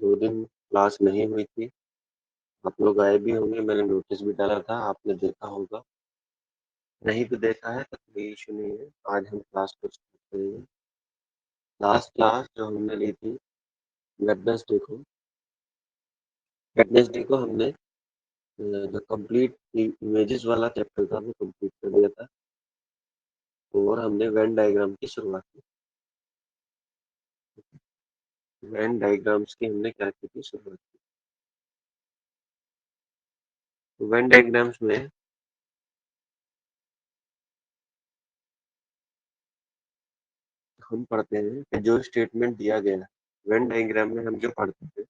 2 दिन क्लास नहीं हुई थी। आप लोग आए भी होंगे, मैंने नोटिस भी डाला था, आपने देखा होगा। नहीं भी देखा है तो कोई इश्यू नहीं है, आज हम क्लास को स्टार्ट करेंगे। लास्ट क्लास जो हमने ली थी वेडनेसडे को हमने जो कंप्लीट इमेजेस वाला चैप्टर था वो कंप्लीट कर दिया था और हमने वेन डायग्राम की शुरुआत की। वेन डायग्राम्स की हमने क्या की थी शुरुआत की। तो वेन डायग्राम्स में हम पढ़ते हैं कि जो स्टेटमेंट दिया गया है वेन डायग्राम में हम जो पढ़ते हैं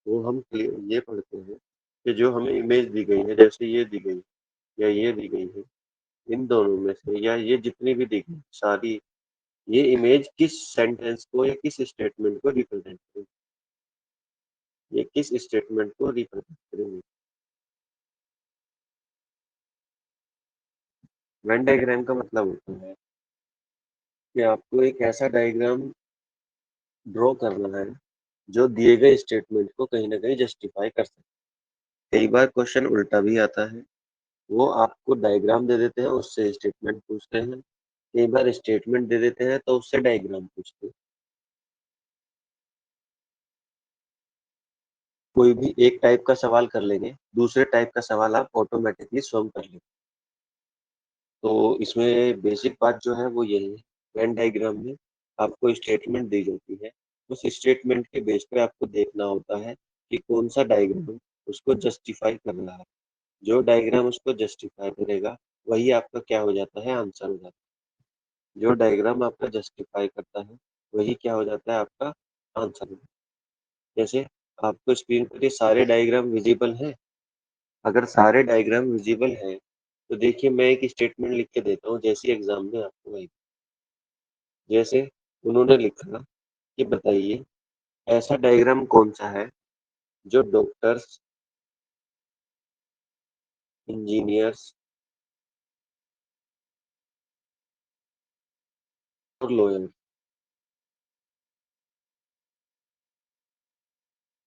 वो हम ये पढ़ते हैं कि जो हमें इमेज दी गई है, जैसे ये दी गई या ये दी गई है, इन दोनों में से या ये जितनी भी दी गई सारी, ये इमेज किस सेंटेंस को या किस स्टेटमेंट को रिप्रेजेंट करेगी, ये किस स्टेटमेंट को रिप्रेजेंट करेंगे। वेन डायग्राम का मतलब होता है कि आपको एक ऐसा डायग्राम ड्रॉ करना है जो दिए गए स्टेटमेंट को कहीं ना कहीं जस्टिफाई कर सके। कई बार क्वेश्चन उल्टा भी आता है, वो आपको डायग्राम दे देते हैं उससे स्टेटमेंट पूछते हैं। कई बार स्टेटमेंट दे देते हैं तो उससे डायग्राम पूछते हैं। कोई भी एक टाइप का सवाल कर लेंगे, दूसरे टाइप का सवाल आप ऑटोमेटिकली स्वयं कर लेंगे। तो इसमें बेसिक बात जो है वो यही है, वेन डायग्राम में आपको स्टेटमेंट दी जाती है, उस स्टेटमेंट के बेस पे आपको देखना होता है कि कौन सा डायग्राम उसको जस्टिफाई कर रहा है। जो डायग्राम उसको जस्टिफाई करेगा वही आपका क्या हो जाता है, आंसर हो जाता है। जो डायग्राम आपका जस्टिफाई करता है वही क्या हो जाता है, आपका आंसर हो जाता है। जैसे आपको स्क्रीन पर ये सारे डायग्राम विजिबल हैं। अगर सारे डायग्राम विजिबल हैं तो देखिए मैं एक स्टेटमेंट लिख के देता हूँ जैसे एग्जाम में आपको वही। जैसे उन्होंने लिखा कि बताइए ऐसा डायग्राम कौन सा है जो डॉक्टर्स, इंजीनियर्स और लॉयर,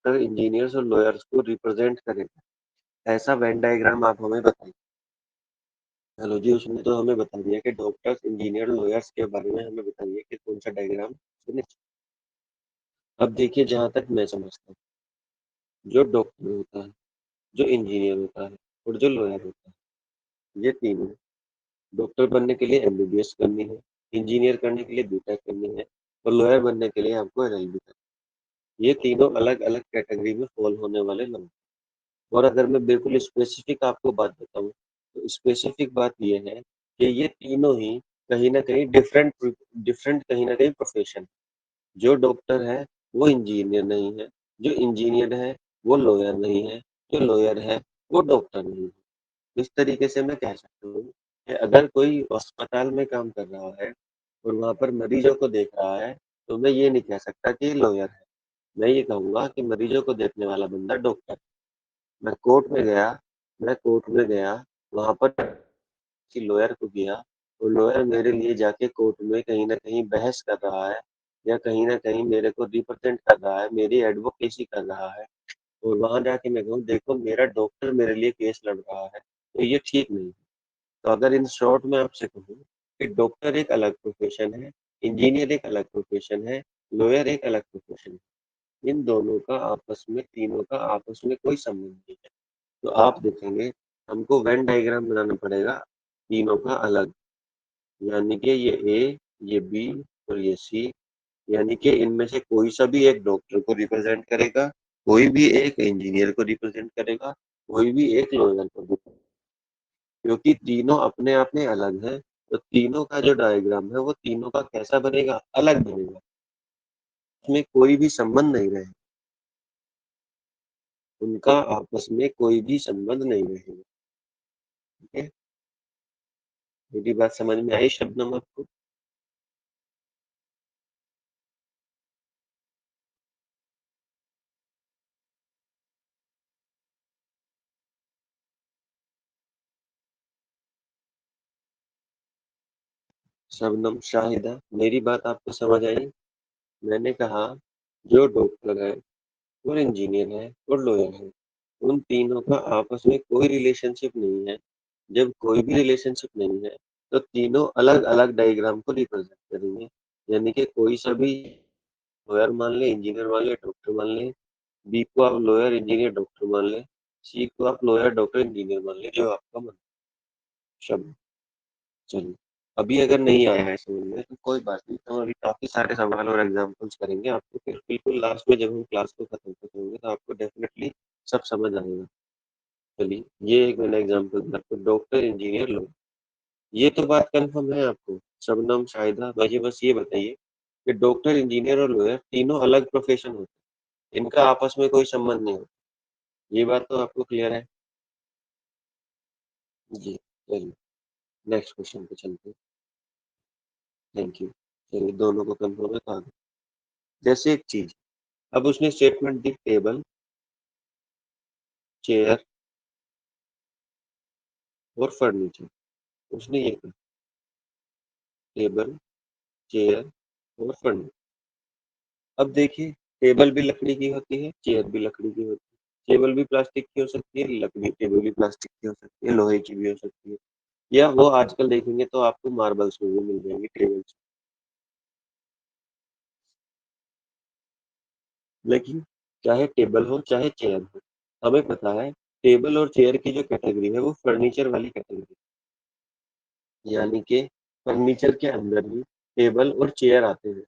इंजीनियर्स और लॉयर्स को रिप्रेजेंट करेगा। ऐसा वेन डायग्राम आप हमें बताइए। हेलो जी, उसने तो हमें बता दिया कि डॉक्टर्स, इंजीनियर, लॉयर्स के बारे में हमें बताइए कि कौन सा डायग्राम सुने। अब देखिए जहां तक मैं समझता हूँ, जो डॉक्टर होता है, जो इंजीनियर होता है और जो लॉयर होता है, ये तीनों डॉक्टर बनने के लिए एमबीबीएस करनी है, इंजीनियर करने के लिए बीटेक करनी है और लॉयर बनने के लिए आपको एलएलबी करनी है। ये तीनों अलग अलग कैटेगरी में फॉल होने वाले लोग। और अगर मैं बिल्कुल स्पेसिफिक आपको बात बताऊं तो स्पेसिफिक बात ये है कि ये तीनों ही कहीं ना कहीं डिफरेंट डिफरेंट कहीं ना कहीं प्रोफेशन। जो डॉक्टर है वो इंजीनियर नहीं है, जो इंजीनियर है वो लॉयर नहीं है, जो लॉयर है वो डॉक्टर नहीं है। इस तरीके से मैं कह सकता हूँ कि अगर कोई अस्पताल में काम कर रहा है और वहां पर मरीजों को देख रहा है तो मैं ये नहीं कह सकता कि लॉयर है। मैं ये कहूंगा कि मरीजों को देखने वाला बंदा डॉक्टर। मैं कोर्ट में गया मैं कोर्ट में गया वहां पर किसी लॉयर को गया और लॉयर मेरे लिए जाके कोर्ट में कहीं ना कहीं बहस कर रहा है या कहीं ना कहीं मेरे को रिप्रेजेंट कर रहा है, मेरी एडवोकेसी कर रहा है। और वहां जाके मैं कहूँ देखो मेरा डॉक्टर मेरे लिए केस लड़ रहा है, तो ये ठीक नहीं है। तो अगर इन शॉर्ट में आपसे कहूँ कि डॉक्टर एक अलग प्रोफेशन है, इंजीनियर एक अलग प्रोफेशन है, लॉयर एक अलग प्रोफेशन है। इन दोनों का आपस में, तीनों का आपस में कोई संबंध नहीं है। तो आप देखेंगे हमको वेन डायग्राम बनाना पड़ेगा तीनों का अलग, यानी कि ये ए, ये बी और ये सी। यानी कि इनमें से कोई सा भी एक डॉक्टर को रिप्रेजेंट करेगा, कोई भी एक इंजीनियर को रिप्रेजेंट करेगा, कोई भी एक लॉयर को रिप्रेजेंट, क्योंकि तीनों अपने आप में अलग हैं। तो तीनों का जो डायग्राम है वो तीनों का कैसा बनेगा, अलग बनेगा। उसमें कोई भी संबंध नहीं रहेगा, उनका आपस में कोई भी संबंध नहीं रहेगा। ठीक है, मेरी बात समझ में आई शबनम आपको? शबनम, शाहिदा, मेरी बात आपको समझ आई? मैंने कहा जो डॉक्टर है और इंजीनियर है और लॉयर है। उन तीनों का आपस में कोई रिलेशनशिप नहीं है। जब कोई भी रिलेशनशिप नहीं है, तो तीनों अलग-अलग डायग्राम को रिप्रेजेंट करेंगे। यानी कि कोई सा भी लॉयर मान लें, इंजीनियर मान लें, डॉक्टर मान लें, बी को आप लॉयर, इंजीनियर, डॉक्टर मान लें, सी को आप लॉयर, डॉक्टर, इंजीनियर मान लें, जो आपका मन शब्द। चलिए, अभी अगर नहीं आया है समझ में तो कोई बात नहीं, हम अभी काफी सारे सवाल और एग्जाम्पल्स करेंगे आपको, फिर बिल्कुल लास्ट में जब हम क्लास को खत्म करेंगे तो आपको डेफिनेटली सब समझ आएगा। चलिए, ये एक मैंने एग्जाम्पल दिया आपको, डॉक्टर, इंजीनियर, लॉयर। ये तो बात कंफर्म है आपको, शबनम, शाहिदा, मुझे बस ये बताइए कि डॉक्टर, इंजीनियर और लॉयर तीनों अलग प्रोफेशन होते हैं, इनका आपस में कोई संबंध नहीं होता। ये बात तो आपको क्लियर है? जी। चलिए, नेक्स्ट क्वेश्चन पे चलते हैं। Thank you. चलिए, दोनों को कंफर्म है तो आगे। जैसे एक चीज, अब उसने स्टेटमेंट दी, टेबल, चेयर और फर्नीचर। उसने ये कहा, टेबल, चेयर और फर्नीचर। अब देखिए, टेबल भी लकड़ी की होती है, चेयर भी लकड़ी की होती है, टेबल भी प्लास्टिक की हो सकती है, लकड़ी टेबल भी प्लास्टिक की हो सकती है, लोहे की भी हो सकती है, या वो आजकल देखेंगे तो आपको मार्बल्स में भी मिल जाएंगी टेबल्स। लेकिन चाहे टेबल हो चाहे चेयर हो, हमें पता है टेबल और चेयर की जो कैटेगरी है वो फर्नीचर वाली कैटेगरी, यानी कि फर्नीचर के अंदर ही टेबल और चेयर आते हैं।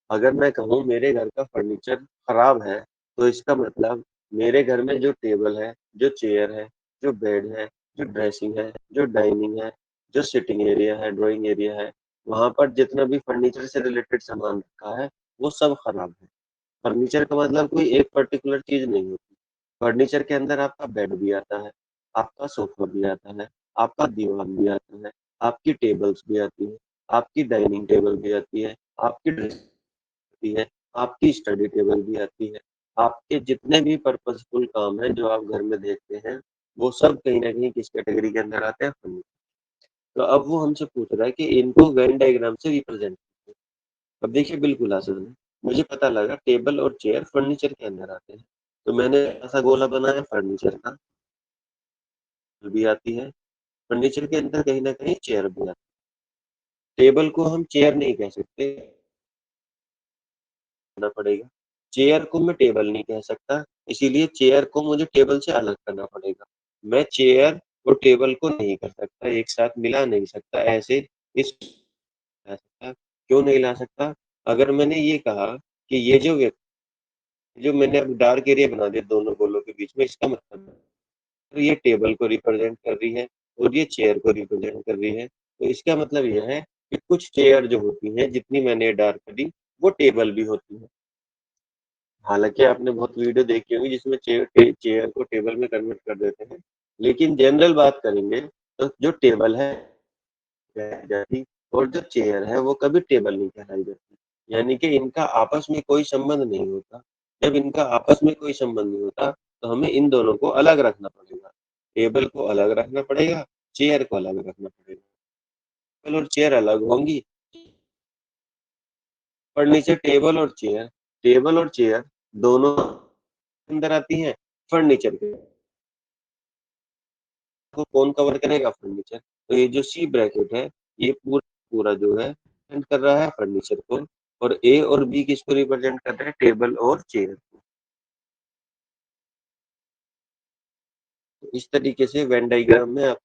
अगर मैं कहूँ मेरे घर का फर्नीचर खराब है, तो इसका मतलब मेरे घर में जो टेबल है, जो चेयर है, जो बेड है, जो ड्रेसिंग है, जो डाइनिंग है, जो सिटिंग एरिया है, ड्राइंग एरिया है, वहां पर जितना भी फर्नीचर से रिलेटेड सामान रखा है, वो सब खराब है। फर्नीचर का मतलब कोई एक पर्टिकुलर चीज नहीं होती। फर्नीचर के अंदर आपका बेड भी आता है, आपका सोफा भी आता है, आपका दीवान भी आता है, आपकी टेबल्स भी आती है, आपकी डाइनिंग टेबल भी आती है, आपकी आती है, आपकी स्टडी टेबल भी आती है। आपके जितने भी पर्पजफुल काम हैं जो आप घर में देखते हैं, वो सब कहीं ना कहीं किस कैटेगरी के अंदर आते हैं? फर्नीचर। तो अब वो हमसे पूछ रहा है कि इनको वेन डायग्राम से रिप्रेजेंट। अब देखिए, बिल्कुल आसान है। मुझे पता लगा टेबल और चेयर फर्नीचर के अंदर आते हैं, तो मैंने ऐसा गोला बनाया फर्नीचर का, भी आती है, फर्नीचर के अंदर कहीं ना कहीं चेयर भी आती है। टेबल को हम चेयर नहीं कह सकते, करना पड़ेगा। चेयर को मैं टेबल नहीं कह सकता, इसीलिए चेयर को मुझे टेबल से अलग करना पड़ेगा। मैं चेयर और टेबल को नहीं कर सकता, एक साथ मिला नहीं सकता, ऐसे इस ला सकता। क्यों नहीं ला सकता? अगर मैंने ये कहा कि ये जो व्यक्ति, जो मैंने अब डार्क एरिया बना दिया दोनों गोलों के बीच में, इसका मतलब तो ये टेबल को रिप्रेजेंट कर रही है और ये चेयर को रिप्रेजेंट कर रही है। तो इसका मतलब यह है कि कुछ चेयर जो होती हैं, जितनी मैंने डार्क करी, वो टेबल भी होती है। हालांकि आपने बहुत वीडियो देखी होगी जिसमें चेयर को टेबल में कन्वर्ट कर देते हैं, लेकिन जनरल बात करेंगे तो जो टेबल है कहलाई जाती, और जो चेयर है वो कभी टेबल नहीं कहलाई जाती। यानी कि इनका आपस में कोई संबंध नहीं होता। जब इनका आपस में कोई संबंध नहीं होता, तो हमें इन दोनों को अलग रखना पड़ेगा। टेबल को अलग रखना पड़ेगा, चेयर को अलग रखना पड़ेगा। टेबल और चेयर अलग होंगी, फर्नीचर टेबल और चेयर दोनों अंदर आती हैं। फर्नीचर के को कौन कवर करेगा? फर्नीचर। तो ये जो सी ब्रैकेट है, ये पूरा पूरा जो है रिप्रेजेंट कर रहा है फर्नीचर को, और ए और बी किसको रिप्रेजेंट कर रहे हैं? टेबल और चेयर को। तो इस तरीके से वेन डायग्राम में आप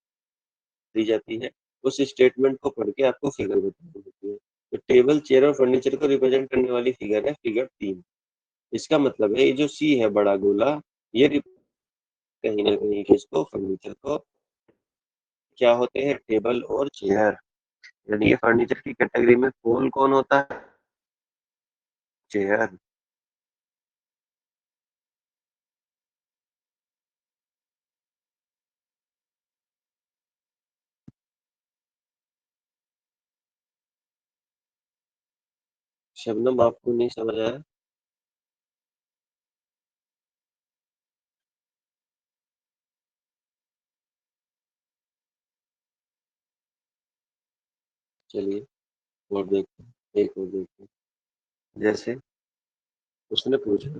दी जाती है, उस स्टेटमेंट को पढ़ के आपको फिगर बतानी होती है। तो टेबल, चेयर और फर्नीचर को रिप्रेजेंट करने वाली फिगर है फिगर 3। इसका मतलब है ये जो सी है बड़ा गोला, ये कहीं ना कहीं किसको? फर्नीचर को। क्या होते हैं? टेबल और चेयर। यानी ये फर्नीचर की कैटेगरी में कौन कौन होता है? चेयर। शबनम, आपको नहीं समझ आया? चलिए, और देखते हैं, एक और देखते हैं। जैसे उसने पूछा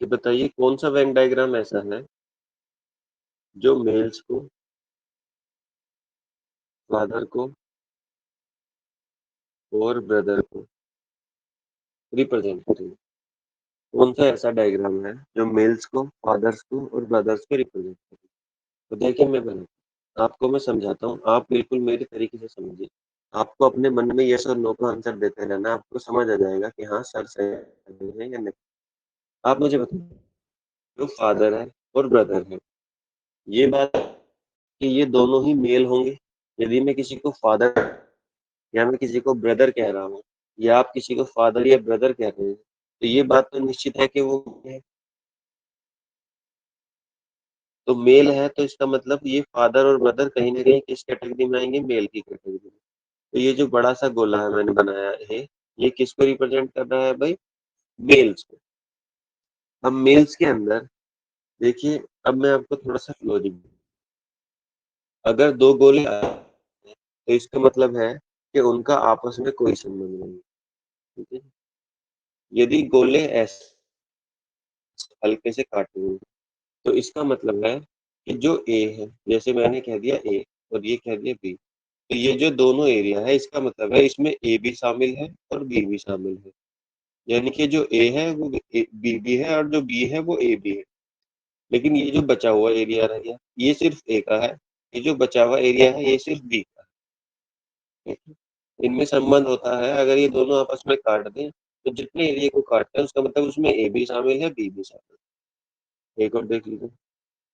कि बताइए कौन सा वेन डायग्राम ऐसा है जो मेल्स को, फादर को और ब्रदर को रिप्रेजेंट करेगा। कौन सा ऐसा डायग्राम है जो मेल्स को, फादर्स को और ब्रदर्स को रिप्रेजेंट करेगा? तो देखिए मैं बनाता हूँ, आपको मैं समझाता हूँ, आप बिल्कुल मेरे तरीके से समझिए। आपको अपने मन में यस और नो का आंसर देते रहना, आपको समझ आ जाएगा कि हाँ सर सही है या नहीं। आप मुझे बताइए, जो फादर है और ब्रदर है, ये बात कि ये दोनों ही मेल होंगे। यदि मैं किसी को फादर या मैं किसी को ब्रदर कह रहा हूँ, या आप किसी को फादर या ब्रदर कह रहे हैं, तो ये बात तो निश्चित है कि वो है। तो मेल है तो इसका मतलब ये फादर और ब्रदर कहीं न कहीं किस कैटेगरी में आएँगे? मेल की कैटेगरी में। तो ये जो बड़ा-सा गोला है मैंने बनाया है, ये किसको रिप्रेजेंट कर रहा है भाई? मेल्स को। अब मेल्स के अंदर देखिए, अब मैं आपको थोड़ा-सा लॉजिक अगर 2 गोले तो इसका मतलब है कि उनका आपस में कोई संबंध नहीं है, ठीक है? यदि गोले ऐसे हल्के से काटे हुए हैं, तो इसका मतलब है कि जो ए है, जैसे मैंने कह दिया ए और ये कह दिया बी, तो ये जो दोनों एरिया है इसका मतलब है इसमें ए भी शामिल है और बी भी शामिल है। यानी कि जो ए है वो बी भी है और जो बी है वो ए भी है। लेकिन ये जो बचा हुआ एरिया रह गया, ये सिर्फ ए का है। ये जो बचा हुआ एरिया है ये सिर्फ बी का है। ठीक है? इनमें संबंध होता है अगर ये दोनों आपस में काट दें, तो जितने एरिया को काटते हैं उसका मतलब उसमें ए भी शामिल है, बी भी शामिल है। एक और देख लीजिए।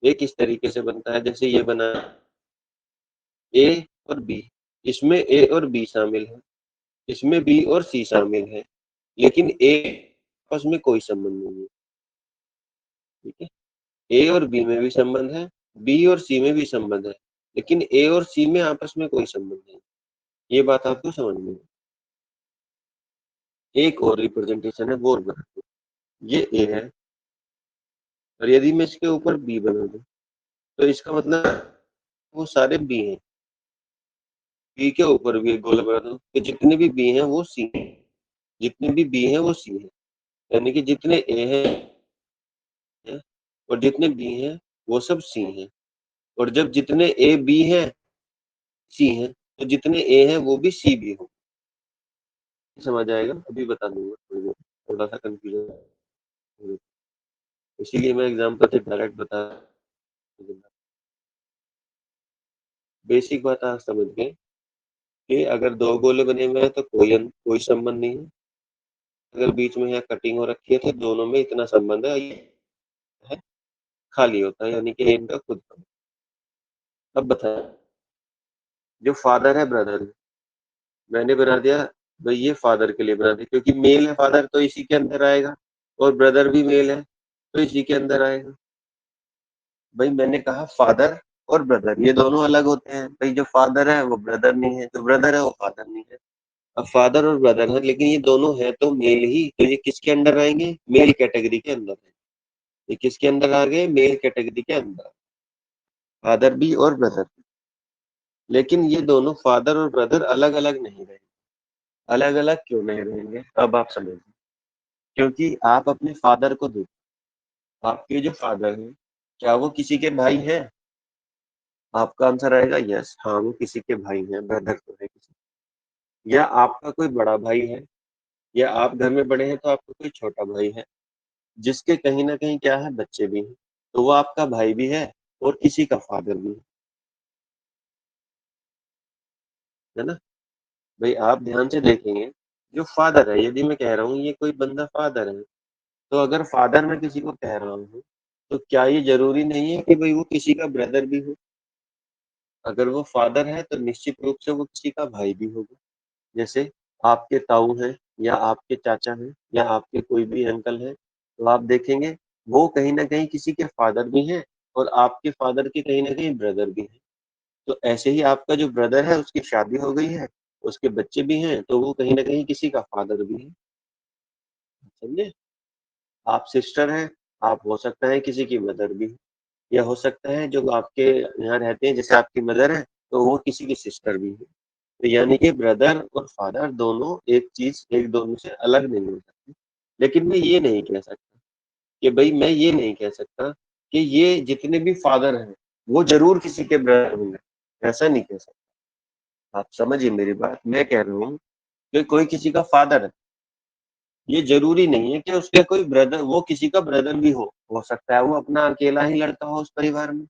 ये किस तरीके से बनता है, जैसे ये बना ए और बी, इसमें ए और बी शामिल है, इसमें बी और सी शामिल है, लेकिन ए आपस में कोई संबंध नहीं है। ठीक है? ए और बी में भी संबंध है, बी और सी में भी संबंध है, लेकिन ए और सी में आपस में कोई संबंध नहीं। ये बात आपको समझ में एक और रिप्रेजेंटेशन है वो और बना दो। ये ए है और यदि मैं इसके ऊपर बी बना दूं, तो इसका मतलब वो सारे बी हैं। बी के ऊपर भी एक गोला बना दो, तो जितने भी बी हैं वो सी हैं, जितने भी बी हैं वो सी हैं। यानी कि जितने ए हैं और जितने बी हैं वो सब सी हैं, और जब जितने ए बी हैं सी हैं, तो जितने ए हैं वो भी सी भी हों। समझ आएगा? अभी बता दूंगा थोड़ी देर, थोड़ा सा कंफ्यूजन है, इसीलिए मैं एग्जाम्पल से डायरेक्ट बता दूंगा। बेसिक बात आप समझ गए कि अगर दो गोले बने हुए हैं तो कोई संबंध नहीं है। अगर बीच में यहाँ कटिंग हो रखी है तो दोनों में इतना संबंध है, ये है खाली होता है, यानी कि इनका खुद का। अब बताया जो फादर है ब्रदर है, मैंने बना दिया भाई, ये फादर के लिए बना दिया क्योंकि मेल है फादर तो इसी के अंदर आएगा, और ब्रदर भी मेल है तो इसी के अंदर आएगा। भाई मैंने कहा फादर और ब्रदर ये दोनों अलग होते हैं, भाई जो फादर है वो ब्रदर नहीं है, जो ब्रदर है वो फादर नहीं है। अब फादर और ब्रदर है लेकिन ये दोनों है तो मेल ही, तो ये किसके अंदर आएंगे? मेल कैटेगरी के अंदर है। ये किसके अंदर आ गए? मेल कैटेगरी के अंदर, फादर भी और ब्रदर भी। लेकिन ये दोनों फादर और ब्रदर अलग अलग नहीं रहेंगे। अलग अलग क्यों नहीं रहेंगे अब आप समझिए। क्योंकि आप अपने फादर को देखो, आपके जो फादर हैं क्या वो किसी के भाई हैं? आपका आंसर आएगा यस, हाँ वो किसी के भाई हैं, ब्रदर तो है किसी। या आपका कोई बड़ा भाई है, या आप घर में बड़े हैं तो आपका कोई छोटा भाई है, जिसके कहीं न कहीं क्या है बच्चे भी हैं, तो वो आपका भाई भी है और किसी का फादर भी है ना? भई आप ध्यान से देखेंगे, जो फादर है, यदि मैं कह रहा हूँ ये कोई बंदा फादर है, तो अगर फादर मैं किसी को कह रहा हूँ, तो क्या ये ज़रूरी नहीं है कि भई वो किसी का ब्रदर भी हो? अगर वो फादर है तो निश्चित रूप से वो किसी का भाई भी होगा। जैसे आपके ताऊ हैं या आपके चाचा हैं या आपके कोई भी अंकल हैं, तो आप देखेंगे वो कहीं न कहीं किसी के फादर भी हैं और आपके फादर के कहीं न कहीं ब्रदर भी हैं। तो ऐसे ही आपका जो ब्रदर है उसकी शादी हो गई है, उसके बच्चे भी हैं, तो वो कहीं न कहीं किसी का फादर भी है, समझे? आप सिस्टर हैं, आप हो सकता है किसी की मदर भी हो, या हो सकता है जो आपके यहाँ रहते हैं जैसे आपकी मदर है, तो वो किसी की सिस्टर भी है। तो यानी कि ब्रदर और फादर दोनों एक चीज़ एक दोनों से अलग नहीं हो सकती। लेकिन मैं ये नहीं कह सकता कि भाई मैं ये नहीं कह सकता कि ये जितने भी फादर हैं वो जरूर किसी के ब्रदर होंगे, ऐसा नहीं कह सकता। आप समझिए मेरी बात, मैं कह रहा हूँ कि कोई किसी का फादर है, ये जरूरी नहीं है कि उसके कोई ब्रदर, वो किसी का ब्रदर भी हो सकता है वो अपना अकेला ही लड़का हो उस परिवार में।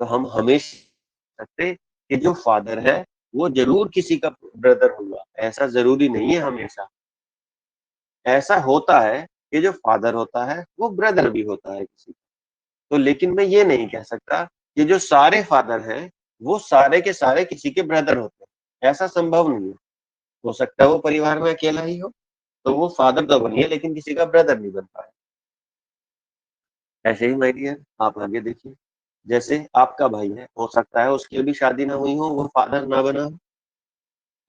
तो हम हमेशा सकते कि जो फादर है वो जरूर किसी का ब्रदर होगा, ऐसा जरूरी नहीं है हमेशा। ऐसा होता है कि जो फादर होता है वो ब्रदर भी होता है किसी का। तो लेकिन मैं ये नहीं कह सकता कि जो सारे फादर हैं वो सारे के सारे किसी के ब्रदर होते हैं, ऐसा संभव नहीं है। हो सकता है वो परिवार में अकेला ही हो, तो वो फादर तो बनिए लेकिन किसी का ब्रदर नहीं बन पाए। ऐसे ही माय डियर, आप आगे देखिए, जैसे आपका भाई है, हो सकता है उसकी अभी शादी ना हुई हो, वो फादर ना बना हो।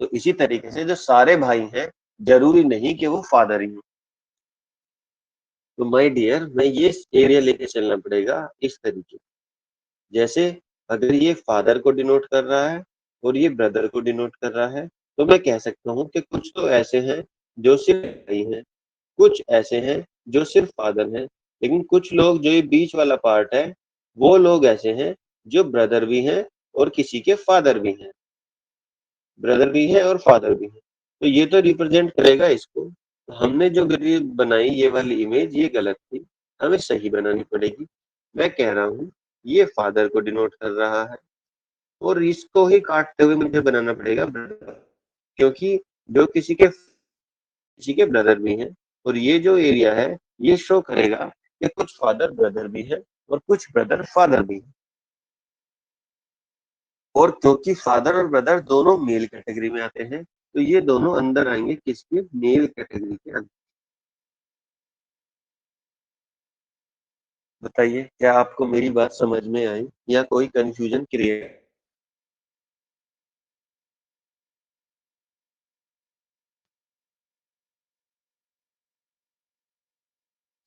तो इसी तरीके से जो सारे भाई हैं, जरूरी नहीं कि वो फादर ही हो। तो माय डियर, मैं ये एरिया लेके चलना पड़ेगा इस तरीके, जैसे अगर ये फादर को डिनोट कर रहा है और ये ब्रदर को डिनोट कर रहा है, तो मैं कह सकता हूँ कि कुछ तो ऐसे हैं जो सिर्फ भाई हैं, कुछ ऐसे हैं जो सिर्फ फादर हैं, लेकिन कुछ लोग, जो ये बीच वाला पार्ट है, वो लोग ऐसे हैं जो ब्रदर भी हैं और किसी के फादर भी हैं, ब्रदर भी है और फादर भी है। तो ये तो रिप्रेजेंट करेगा इसको। तो हमने जो गरीब बनाई ये वाली इमेज, ये गलत थी, हमें सही बनानी पड़ेगी। मैं कह रहा हूँ ये फादर को डिनोट कर रहा है और इसको ही काटते हुए मुझे बनाना पड़ेगा ब्रदर, क्योंकि जो किसी के ब्रदर भी हैं, और ये जो एरिया है ये शो करेगा कि कुछ फादर ब्रदर भी है और कुछ ब्रदर फादर भी है। और क्योंकि फादर और ब्रदर दोनों मेल कैटेगरी में आते हैं, तो ये दोनों अंदर आएंगे किसके, मेल कैटेगरी के अंदर। बताइए, क्या आपको मेरी बात समझ में आई या कोई कंफ्यूजन क्रिएट?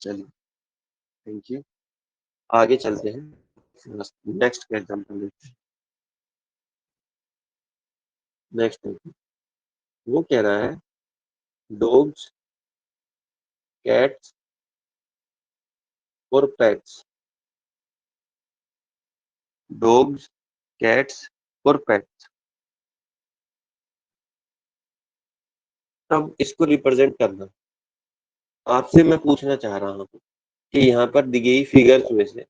चलिए, थैंक यू। आगे चलते हैं, नेक्स्ट का एग्जाम्पल देखते हैं। नेक्स्ट वो कह रहा है डॉग्स, कैट्स और पेट्स। डॉग्स, कैट्स और पेट्स। अब इसको रिप्रेजेंट करना, आपसे मैं पूछना चाह रहा हूँ कि यहाँ पर दी गई फिगर्स में से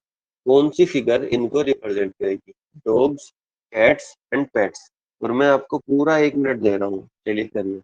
कौन सी फिगर इनको रिप्रेजेंट करेगी, डॉग्स, कैट्स एंड पेट्स। और मैं आपको पूरा 1 मिनट दे रहा हूँ, चलिए करिए।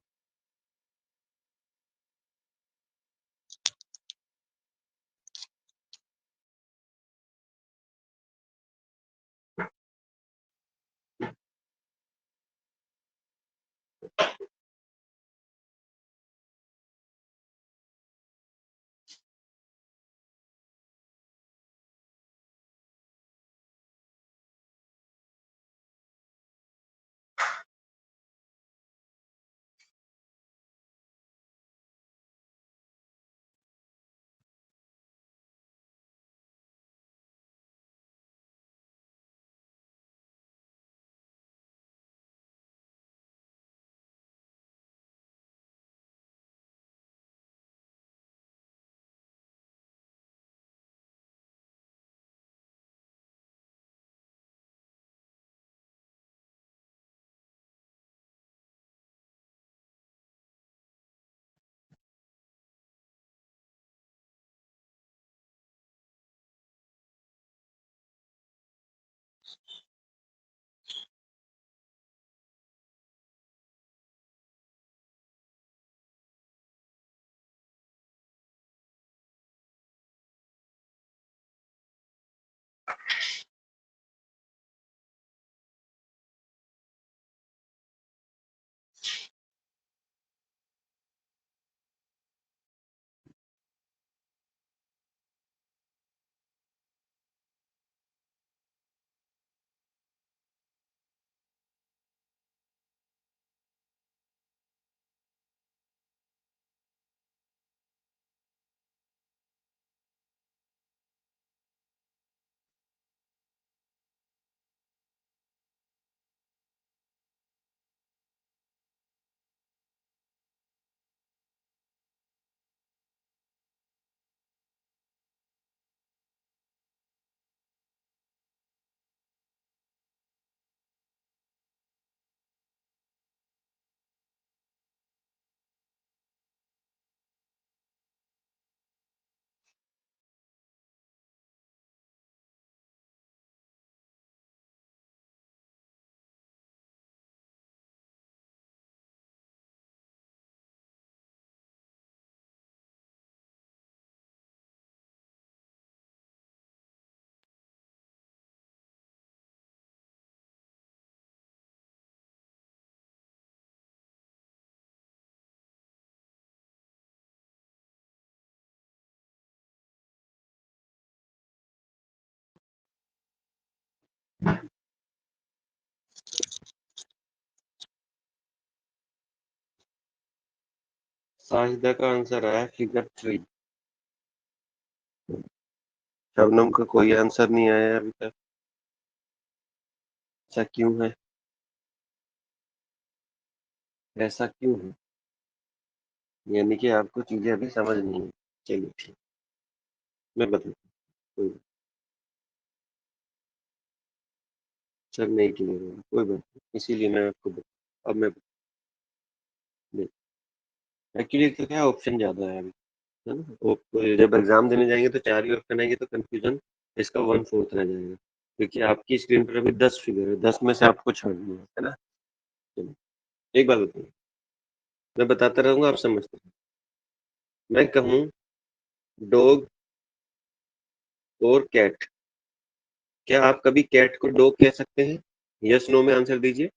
शाहिदा का आंसर आया फिगर 3। शबनम का कोई आंसर नहीं आया अभी तक। ऐसा क्यों है? ऐसा क्यों है? यानी कि आपको चीजें अभी समझ नहीं है। चलिए ठीक, मैं बताता हूँ। सर नहीं क्लियर होगा, कोई बात नहीं, इसीलिए मैं आपको अब मैं एक्चुअली तो क्या ऑप्शन ज्यादा है अभी, है ना? जब एग्जाम देने जाएंगे तो 4 ही ऑप्शन आएंगे तो कंफ्यूजन इसका 1/4 रह जाएगा, क्योंकि आपकी स्क्रीन पर अभी 10 फिगर है, 10 में से आपको छोड़नी है ना? चलिए, एक बात बताइए, मैं बताता रहूंगा, आप समझते रहो। मैं कहूँ डॉग और कैट, क्या आप कभी कैट को डॉग कह सकते हैं? यस नो में आंसर दीजिए।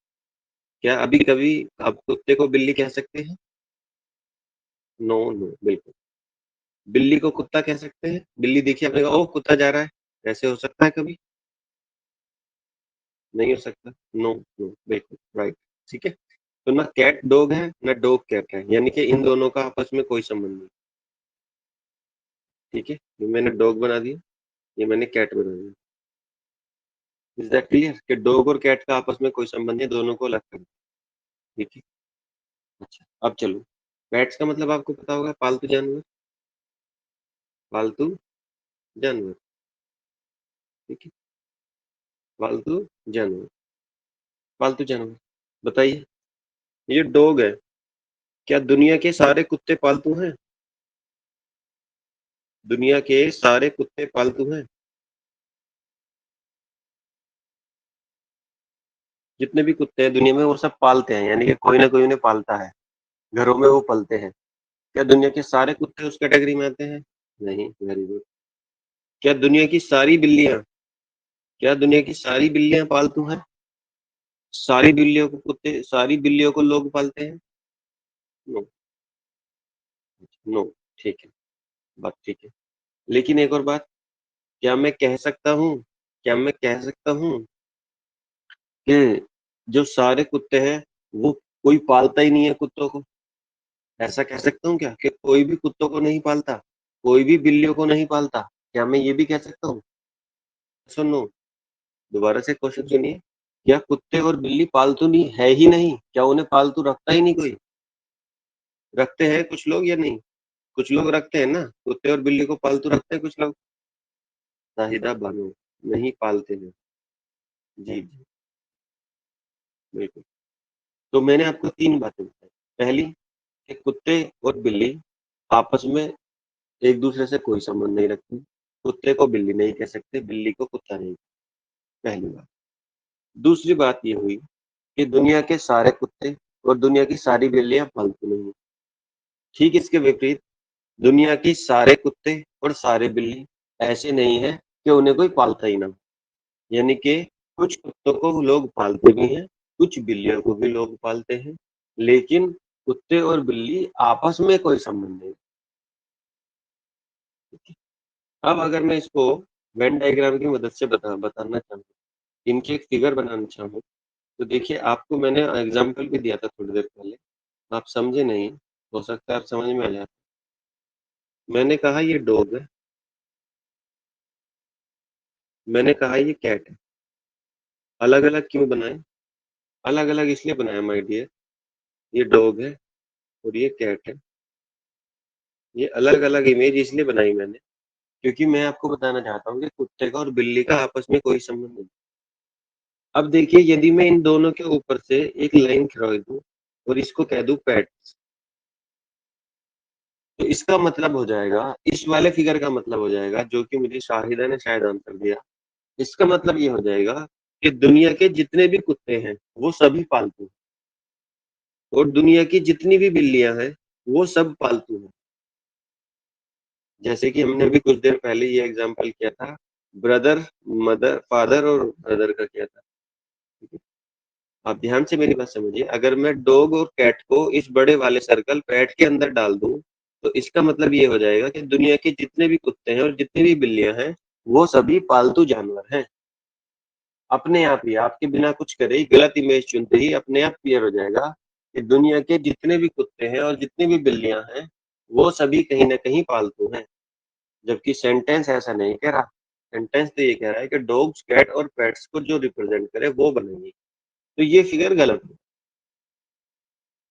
क्या अभी कभी आप कुत्ते को बिल्ली कह सकते हैं? नो नो बिल्कुल। बिल्ली को कुत्ता कह सकते हैं? बिल्ली देखिए आपने कहा ओ कुत्ता जा रहा है, ऐसे हो सकता है कभी? नहीं हो सकता। नो नो बिल्कुल राइट। ठीक है, तो ना कैट डॉग है ना डॉग कैट है, यानी कि इन दोनों का आपस में कोई संबंध नहीं। ठीक है, ये मैंने डॉग बना दिया, ये मैंने कैट बना दिया। इज दैट क्लियर कि डॉग और कैट का आपस में कोई संबंध नहीं, दोनों को अलग कर दिया। ठीक है, अच्छा अब चलो, पेट्स का मतलब आपको पता होगा, पालतू जानवर। पालतू जानवर, ठीक है, पालतू जानवर, पालतू जानवर। बताइए, ये डॉग है, क्या दुनिया के सारे कुत्ते पालतू हैं? दुनिया के सारे कुत्ते पालतू हैं? जितने भी कुत्ते हैं दुनिया में वो सब पालते हैं, यानी कि कोई ना कोई उन्हें पालता है, घरों में वो पलते हैं। क्या दुनिया के सारे कुत्ते उस कैटेगरी में आते हैं? नहीं, वेरी गुड। क्या दुनिया की सारी बिल्लियां, क्या दुनिया की सारी बिल्लियां पालतू हैं? सारी बिल्लियों को कुत्ते, सारी बिल्लियों को लोग पालते हैं? नो, नो, ठीक है, बात ठीक है। लेकिन एक और बात, क्या मैं कह सकता हूँ, क्या मैं कह सकता हूँ कि जो सारे कुत्ते हैं वो कोई पालता ही नहीं है कुत्तों को? ऐसा कह सकता हूँ क्या कि कोई भी कुत्तों को नहीं पालता, कोई भी बिल्लियों को नहीं पालता? क्या मैं ये भी कह सकता हूँ? सुनो, दोबारा से क्वेश्चन सुनिए। क्या कुत्ते और बिल्ली पालतू नहीं है ही नहीं? क्या उन्हें पालतू रखता ही नहीं कोई? रखते हैं कुछ लोग या नहीं? कुछ लोग रखते हैं ना, कुत्ते और बिल्ली को पालतू रखते हैं कुछ लोग। शाहिदा बानो, नहीं पालते हैं। जी जी बिल्कुल। तो मैंने आपको 3 बातें बताई। पहली, कि कुत्ते और बिल्ली आपस में एक दूसरे से कोई संबंध नहीं रखती, कुत्ते को बिल्ली नहीं कह सकते, बिल्ली को कुत्ता नहीं। पहली बात। दूसरी बात ये हुई कि दुनिया के सारे कुत्ते और दुनिया की सारी बिल्लियां पालतू नहीं। ठीक इसके विपरीत, दुनिया की सारे कुत्ते और सारे बिल्ली ऐसे नहीं है कि उन्हें कोई पालता ही ना हो। यानी कि कुछ कुत्तों को लोग पालते भी हैं, कुछ बिल्लियों को भी लोग पालते हैं, लेकिन कुत्ते और बिल्ली आपस में कोई संबंध नहीं। अब अगर मैं इसको वेन डायग्राम की मदद से बताना चाहूँ, इनकी एक फिगर बनाना चाहूँ, तो देखिए आपको मैंने एग्जाम्पल भी दिया था थोड़ी देर पहले, आप समझे नहीं, हो सकता है आप समझ में आ जाए। मैंने कहा ये डॉग है, मैंने कहा ये कैट है। अलग अलग क्यों बनाए? अलग अलग इसलिए बनाया माय डियर, ये डॉग है और ये कैट है। ये अलग अलग इमेज इसलिए बनाई मैंने, क्योंकि मैं आपको बताना चाहता हूँ कि कुत्ते का और बिल्ली का आपस में कोई संबंध नहीं। अब देखिए, यदि मैं इन दोनों के ऊपर से एक लाइन खींच दूं और इसको कह दूं पेट, तो इसका मतलब हो जाएगा, इस वाले फिगर का मतलब हो जाएगा, जो कि मुझे शाहिदा ने शायद आंसर दिया, इसका मतलब ये हो जाएगा कि दुनिया के जितने भी कुत्ते हैं वो सभी पालतू हैं, और दुनिया की जितनी भी बिल्लियां हैं वो सब पालतू हैं। जैसे कि हमने अभी कुछ देर पहले ये एग्जांपल किया था, ब्रदर, मदर, फादर और ब्रदर का किया था। ठीक है? आप ध्यान से मेरी बात समझिए, अगर मैं डॉग और कैट को इस बड़े वाले सर्कल पेट के अंदर डाल दूं, तो इसका मतलब ये हो जाएगा कि दुनिया के जितने भी कुत्ते हैं और जितनी भी बिल्लियां हैं वो सभी पालतू जानवर हैं। अपने आप ही, आपके बिना कुछ करे ही, गलत इमेज चुनते ही अपने आप क्लियर हो जाएगा कि दुनिया के जितने भी कुत्ते हैं और जितनी भी बिल्लियाँ हैं, वो सभी कहीं न कहीं पालतू हैं। जबकि सेंटेंस ऐसा नहीं कह रहा। सेंटेंस तो ये कह रहा है कि डॉग्स, कैट और पेट्स को जो रिप्रेजेंट करे वो बनेगी। तो ये फिगर गलत है।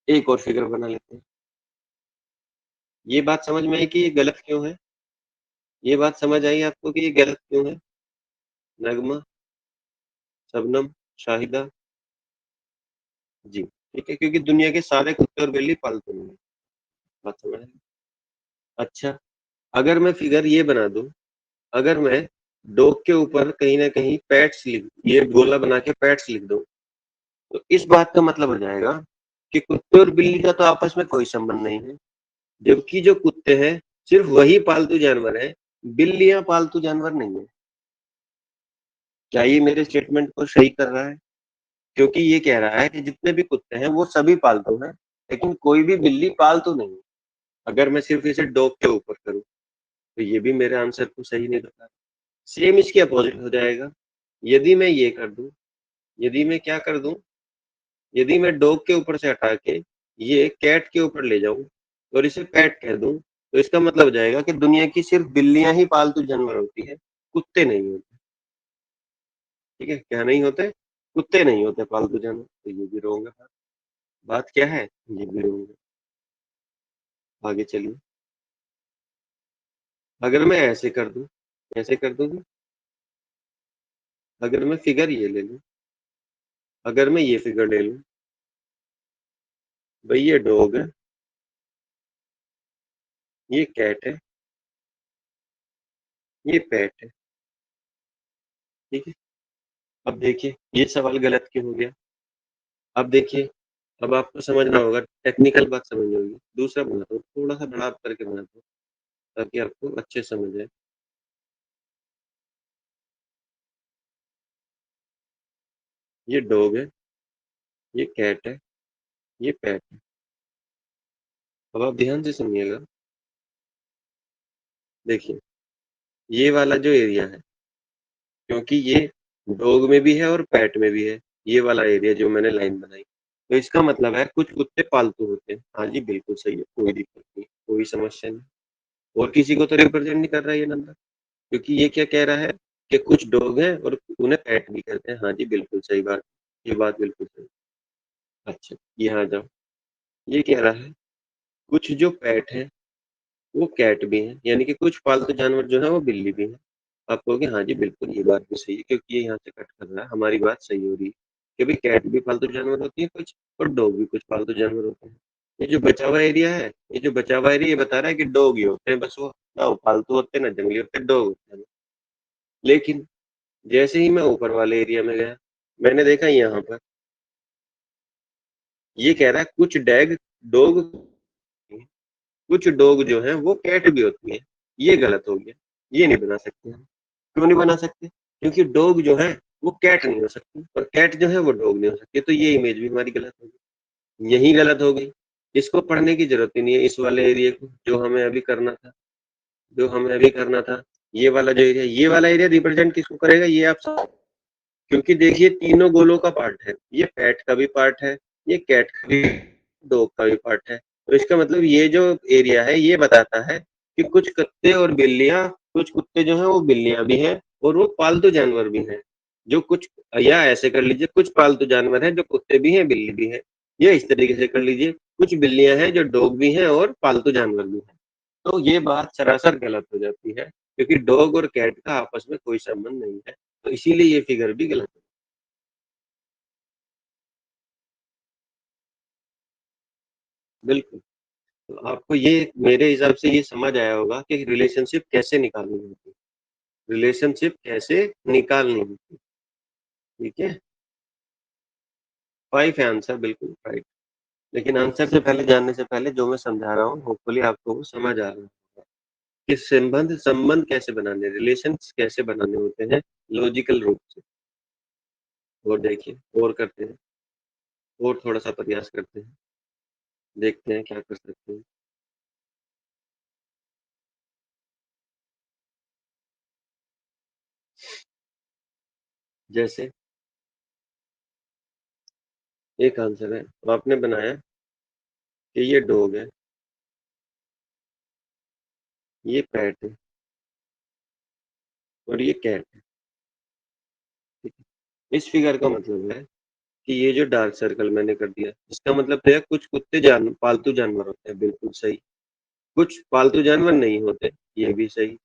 एक और फिगर बना लेते हैं। ये बात समझ में आई कि ये गलत क्यों है? ये बात समझ आई आपको कि ये गलत क्यों है? नगमा, शबनम, शाहिदा? जी, ठीक है, क्योंकि दुनिया के सारे कुत्ते और बिल्ली पालतू नहीं है। बात समझ आई? अच्छा, अगर मैं फिगर ये बना दूं, अगर मैं डॉग के ऊपर कहीं ना कहीं पेट्स लिख, ये गोला बना के पेट्स लिख दूं, तो इस बात का मतलब हो जाएगा कि कुत्ते और बिल्ली का तो आपस में कोई संबंध नहीं है। जबकि जो कुत्ते हैं सिर्फ वही पालतू जानवर है, बिल्लियां पालतू जानवर नहीं है। क्या ये मेरे स्टेटमेंट को सही कर रहा है? क्योंकि ये कह रहा है कि जितने भी कुत्ते हैं वो सभी पालतू हैं, लेकिन कोई भी बिल्ली पालतू नहीं है। अगर मैं सिर्फ इसे डॉग के ऊपर करूं, तो ये भी मेरे आंसर को सही नहीं बता। सेम इसके अपोजिट हो जाएगा। यदि मैं ये कर दूं, यदि मैं क्या कर दूं, यदि मैं डॉग के ऊपर से हटा के ये कैट के ऊपर ले जाऊं और इसे पेट कह दूं, तो इसका मतलब हो जाएगा कि दुनिया की सिर्फ बिल्लियां ही पालतू जानवर होती है, कुत्ते नहीं होते। ठीक है, क्या नहीं होते? कुत्ते नहीं होते पालतू जानवर। तो ये भी रोंग है। बात क्या है? ये भी रोंग है। आगे चलिए। अगर मैं ऐसे कर दूं, ऐसे कर दूंगी, अगर मैं फिगर ये ले लूं, अगर मैं ये फिगर ले लूं, भाई ये डॉग है, ये कैट है, ये पेट है। ठीक है, अब देखिए ये सवाल गलत क्यों हो गया। अब देखिए, अब आपको समझना होगा, टेक्निकल बात समझनी होगी। दूसरा बनाता हूँ, थोड़ा सा बड़ा करके बनाता हूँ, ताकि आपको अच्छे समझ आए। ये डॉग है, ये कैट है, ये पेट है। अब आप ध्यान से सुनिएगा। देखिए, ये वाला जो एरिया है, क्योंकि ये डॉग में भी है और पेट में भी है, ये वाला एरिया जो मैंने लाइन बनाई, तो इसका मतलब है कुछ कुत्ते पालतू होते हैं। हाँ जी, बिल्कुल सही है, कोई दिक्कत नहीं, कोई समस्या नहीं। और किसी को तो रिप्रेजेंट नहीं कर रहा है ये नंबर, क्योंकि ये क्या कह रहा है कि कुछ डॉग हैं और उन्हें पेट भी कहते हैं। हाँ जी, बिल्कुल सही बात। ये बात बिल्कुल सही। अच्छा, यहाँ जाओ। ये कह रहा है कुछ जो पेट है वो कैट भी है, यानी कि कुछ पालतू जानवर जो है वो बिल्ली भी है। आप कहोगे हाँ जी बिल्कुल, ये बात भी सही है, क्योंकि ये यहाँ से कट कर रहा है, हमारी बात सही हो रही है कि भाई कैट भी पालतू जानवर होती है कुछ, और डॉग भी कुछ पालतू जानवर होते हैं। ये जो बचा हुआ एरिया है, ये जो बचा हुआ एरिया, ये बता रहा है कि डॉग ही होते हैं बस, वो ना वो पालतू होते हैं ना जंगली होते हैं, डॉग होते हैं। लेकिन जैसे ही मैं ऊपर वाले एरिया में गया, मैंने देखा यहाँ पर ये कह रहा है कुछ डैग डॉग, कुछ डॉग जो है वो कैट भी होती है। ये गलत हो गया, ये नहीं बना सकते हम। क्यों नहीं बना सकते? क्योंकि डॉग जो है वो कैट नहीं हो सकती, और कैट जो है वो डॉग नहीं हो सकती, तो ये इमेज भी हमारी गलत हो गई, यही गलत हो गई। इसको पढ़ने की जरूरत ही नहीं है, इस वाले एरिया को जो हमें अभी करना था, जो हमें अभी करना था। ये वाला जो एरिया, ये वाला एरिया रिप्रेजेंट किसको करेगा, ये आप सब, क्योंकि देखिए तीनों गोलों का पार्ट है, ये पैट का भी पार्ट है, ये कैट का भी, डॉग का भी पार्ट है। तो इसका मतलब ये जो एरिया है ये बताता है कि कुछ कुत्ते और बिल्लियां, कुछ कुत्ते जो है वो बिल्लियां भी हैं और वो पालतू जानवर भी हैं। जो कुछ, या ऐसे कर लीजिए, कुछ पालतू जानवर हैं जो कुत्ते भी हैं बिल्ली भी है, या इस तरीके से कर लीजिए, कुछ बिल्लियां हैं जो डॉग भी हैं और पालतू जानवर भी हैं। तो ये बात सरासर गलत हो जाती है, क्योंकि डॉग और कैट का आपस में कोई संबंध नहीं है, तो इसीलिए ये फिगर भी गलत है। बिल्कुल। तो आपको ये मेरे हिसाब से ये समझ आया होगा कि रिलेशनशिप कैसे निकालनी होती है, रिलेशनशिप कैसे निकालनी होती है। ठीक है, 5 है आंसर, बिल्कुल राइट। लेकिन आंसर से पहले, जानने से पहले, जो मैं समझा रहा हूँ होपफुली आपको वो समझ आ रहा है कि संबंध संबंध कैसे बनाने, रिलेशन कैसे बनाने होते हैं लॉजिकल रूप से। और देखिए, और करते हैं, और थोड़ा सा प्रयास करते हैं, देखते हैं क्या कर सकते हैं। जैसे एक आंसर है, तो आपने बनाया कि ये डॉग है, ये पैट है और ये कैट है। ठीक है। इस फिगर का मतलब है कि ये जो डार्क सर्कल मैंने कर दिया, इसका मतलब है कुछ कुत्ते पालतू जानवर होते हैं, बिल्कुल सही। कुछ पालतू जानवर नहीं होते, ये भी सही।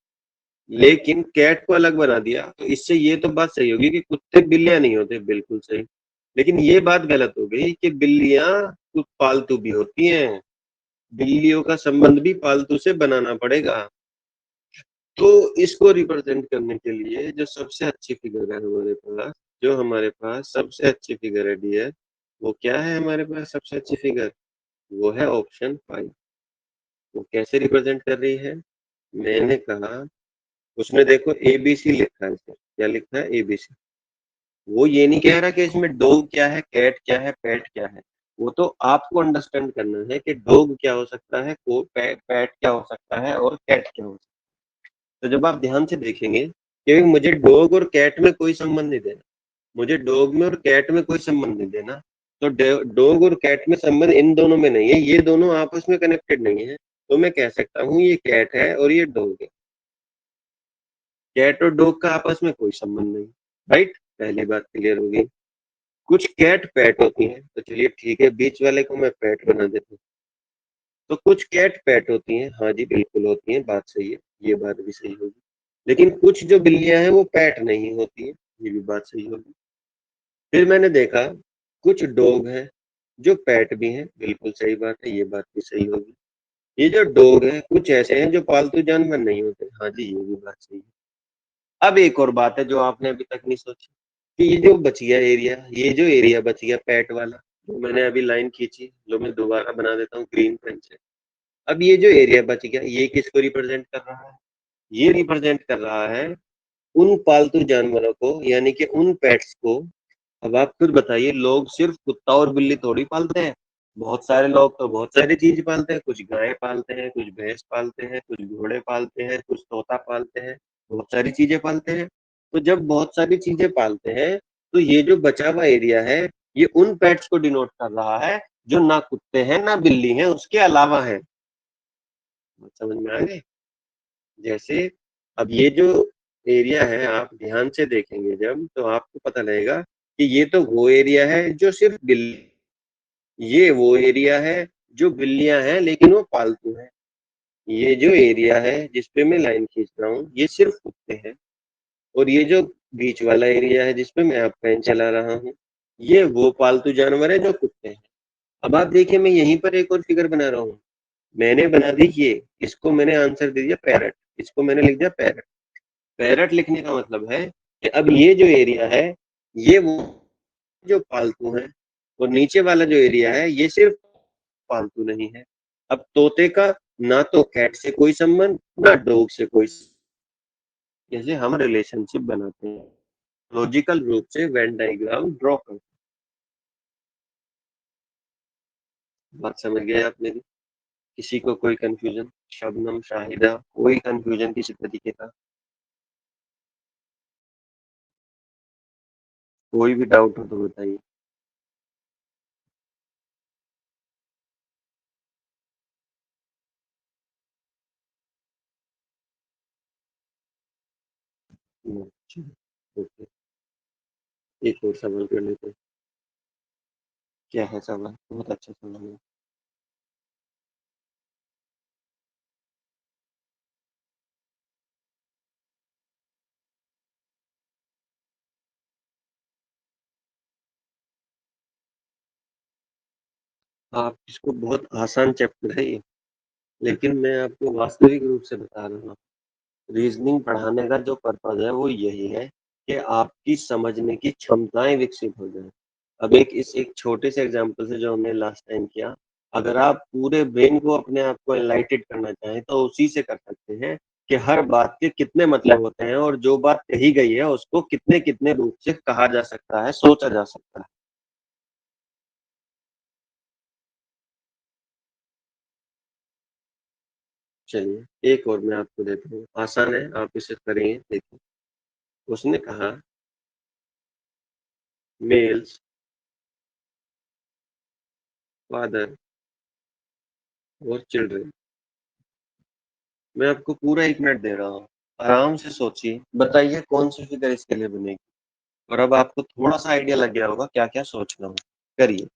लेकिन कैट को अलग बना दिया तो इससे ये तो बात सही होगी कि कुत्ते बिल्लियां नहीं होते, बिल्कुल सही। लेकिन ये बात गलत हो गई कि बिल्लियां कुछ पालतू भी होती हैं। बिल्लियों का संबंध भी पालतू से बनाना पड़ेगा। तो इसको रिप्रेजेंट करने के लिए जो सबसे अच्छी फिगर है हमारे पास, जो हमारे पास सबसे अच्छी फिगर है डियर, वो क्या है हमारे पास सबसे अच्छी फिगर? वो है ऑप्शन 5। वो कैसे रिप्रेजेंट कर रही है? मैंने कहा, उसने देखो एबीसी लिखा है, इसमें क्या लिखा है? एबीसी। वो ये नहीं कह रहा कि इसमें डॉग क्या है, कैट क्या है, पैट क्या है। वो तो आपको अंडरस्टैंड करना है कि डॉग क्या हो सकता है, को पैट क्या हो सकता है और कैट क्या हो सकता है। तो जब आप ध्यान से देखेंगे कि मुझे डॉग और कैट में कोई संबंध नहीं देना, मुझे डॉग में और कैट में कोई संबंध नहीं देना, तो डॉग और कैट में संबंध इन दोनों में नहीं है, ये दोनों आपस में कनेक्टेड नहीं है। तो मैं कह सकता हूँ ये कैट है और ये डॉग है। कैट और डॉग का आपस में कोई संबंध नहीं। राइट, पहली बात क्लियर होगी। कुछ कैट पैट होती हैं, तो चलिए ठीक है, बीच वाले को मैं पैट बना देता हूँ। तो कुछ कैट पैट होती हैं, हाँ जी बिल्कुल होती हैं, बात सही है, ये बात भी सही होगी। लेकिन कुछ जो बिल्लियां हैं वो पैट नहीं होती है, ये भी बात सही होगी। फिर मैंने देखा कुछ डॉग हैं जो पैट भी हैं, बिल्कुल सही बात है, ये बात भी सही होगी। ये जो डॉग हैं कुछ ऐसे हैं जो पालतू जानवर नहीं होते, हाँ जी ये भी बात सही है। अब एक और बात है जो आपने अभी तक नहीं सोची, कि ये जो बच गया एरिया, ये जो एरिया बच गया पैट वाला, जो मैंने अभी लाइन खींची, जो मैं दोबारा बना देता हूँ ग्रीन पेन से। अब ये जो एरिया बच गया, ये किसको रिप्रेजेंट कर रहा है? ये रिप्रेजेंट कर रहा है उन पालतू जानवरों को, यानी कि उन पेट्स को। अब आप खुद बताइए, लोग सिर्फ कुत्ता और बिल्ली थोड़ी पालते हैं। बहुत सारे लोग तो बहुत सारी चीज पालते हैं, कुछ गाय पालते हैं, कुछ भैंस पालते हैं, कुछ घोड़े पालते हैं, कुछ तोता पालते हैं, बहुत सारी चीजें पालते हैं। तो जब बहुत सारी चीजें पालते हैं, तो ये जो बचा हुआ एरिया है, ये उन पेट्स को डिनोट कर रहा है जो ना कुत्ते हैं ना बिल्ली हैं, उसके अलावा है। समझ में आ गए? जैसे अब ये जो एरिया है, आप ध्यान से देखेंगे जब, तो आपको पता लगेगा कि ये तो वो एरिया है जो सिर्फ बिल्ली, ये वो एरिया है जो बिल्लियां हैं लेकिन वो पालतू है। ये जो एरिया है जिसपे मैं लाइन खींच रहा हूँ, ये सिर्फ कुत्ते हैं। और ये जो बीच वाला एरिया है जिसपे मैं आप पेन चला रहा हूँ, ये वो पालतू जानवर है जो कुत्ते हैं। अब आप देखिए, मैं यहीं पर एक और फिगर बना रहा हूँ। मैंने बना दी ये, इसको मैंने आंसर दे दिया पैरट, इसको मैंने लिख दिया पैरट। पैरट लिखने का मतलब है कि अब ये जो एरिया है, ये वो जो पालतू है, और नीचे वाला जो एरिया है ये सिर्फ पालतू नहीं है। अब तोते का ना तो कैट से कोई संबंध, ना डॉग से कोई जैसे हम रिलेशनशिप बनाते हैं, लॉजिकल रूप से वेन डायग्राम ड्रॉ करते हैं। बात समझ गए आप मेरी? किसी को कोई कंफ्यूजन? शबनम, शाहिदा, कोई कंफ्यूजन किसी तरीके का? कोई भी डाउट हो तो बताइए। अच्छा, ओके, एक और सवाल कर लेते हैं। क्या है सवाल? बहुत अच्छा सवाल है। आप इसको, बहुत आसान चैप्टर है ये, लेकिन मैं आपको वास्तविक रूप से बता रहा हूँ। रीजनिंग पढ़ाने का जो पर्पज है वो यही है कि आपकी समझने की क्षमताएं विकसित हो जाए। अब इस एक छोटे से एग्जांपल से जो हमने लास्ट टाइम किया, अगर आप पूरे ब्रेन को अपने आप को एनलाइटेड करना चाहें तो उसी से कर सकते हैं कि हर बात के कितने मतलब होते हैं और जो बात कही गई है उसको कितने कितने रूप से कहा जा सकता है, सोचा जा सकता है। चलिए एक और मैं आपको देता हूँ, आसान है, आप इसे करेंगे देखिए। उसने कहा मेल्स फादर और चिल्ड्रन। मैं आपको पूरा 1 मिनट दे रहा हूँ, आराम से सोचिए, बताइए कौन सी फिगर इसके लिए बनेगी। और अब आपको थोड़ा-सा आइडिया लग गया होगा क्या-क्या सोचना होगा, करिए।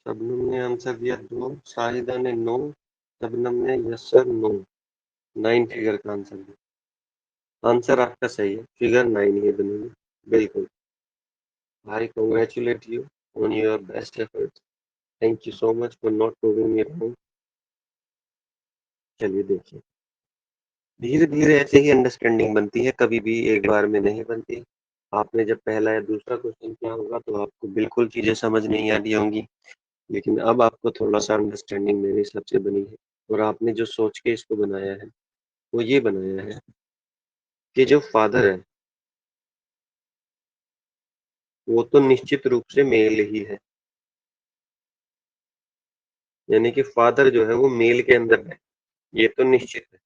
शबनम ने आंसर दिया 2, शाहिदा ने 9, शबनम ने यस सर 9, 9 फिगर का आंसर दिया। आंसर आपका सही है, फिगर 9 ही बनेगी, बिल्कुल। I congratulate you on your best efforts. Thank you so much for not proving me wrong. चलिए देखिए, धीरे-धीरे ऐसे ही अंडरस्टैंडिंग बनती है, कभी भी एक बार में नहीं बनती। आपने जब पहला या दूसरा क्वेश्चन किया होगा तो आपको बिल्कुल चीज़ें समझ नहीं आ रही होंगी, लेकिन अब आपको थोड़ा-सा अंडरस्टैंडिंग मेरे हिसाब से बनी है और आपने जो सोच के इसको बनाया है, वो ये बनाया है कि जो फादर है, वो तो निश्चित रूप से मेल ही है। यानी कि फादर जो है वो मेल के अंदर है, ये तो निश्चित है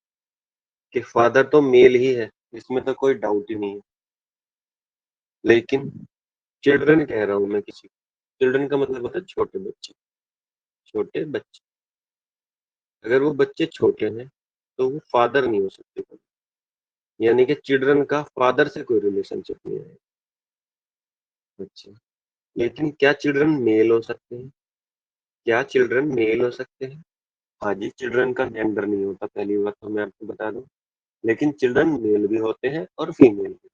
कि फादर तो मेल ही है, इसमें तो कोई डाउट ही नहीं है। लेकिन चिल्ड्रन कह रहा हूँ मैं किसी को, चिल्ड्रन का मतलब होता है छोटे बच्चे, छोटे बच्चे। अगर वो बच्चे छोटे हैं, तो वो फादर नहीं हो सकते कभी। यानी कि चिल्ड्रन का फादर से कोई रिलेशनशिप नहीं है। अच्छा, लेकिन क्या चिल्ड्रन मेल हो सकते हैं? क्या चिल्ड्रन मेल हो सकते हैं? हाँ जी, चिल्ड्रन का जेंडर नहीं होता, पहली बात तो मैं आपको बता दूँ। लेकिन चिल्ड्रन मेल भी होते हैं और फीमेल भी।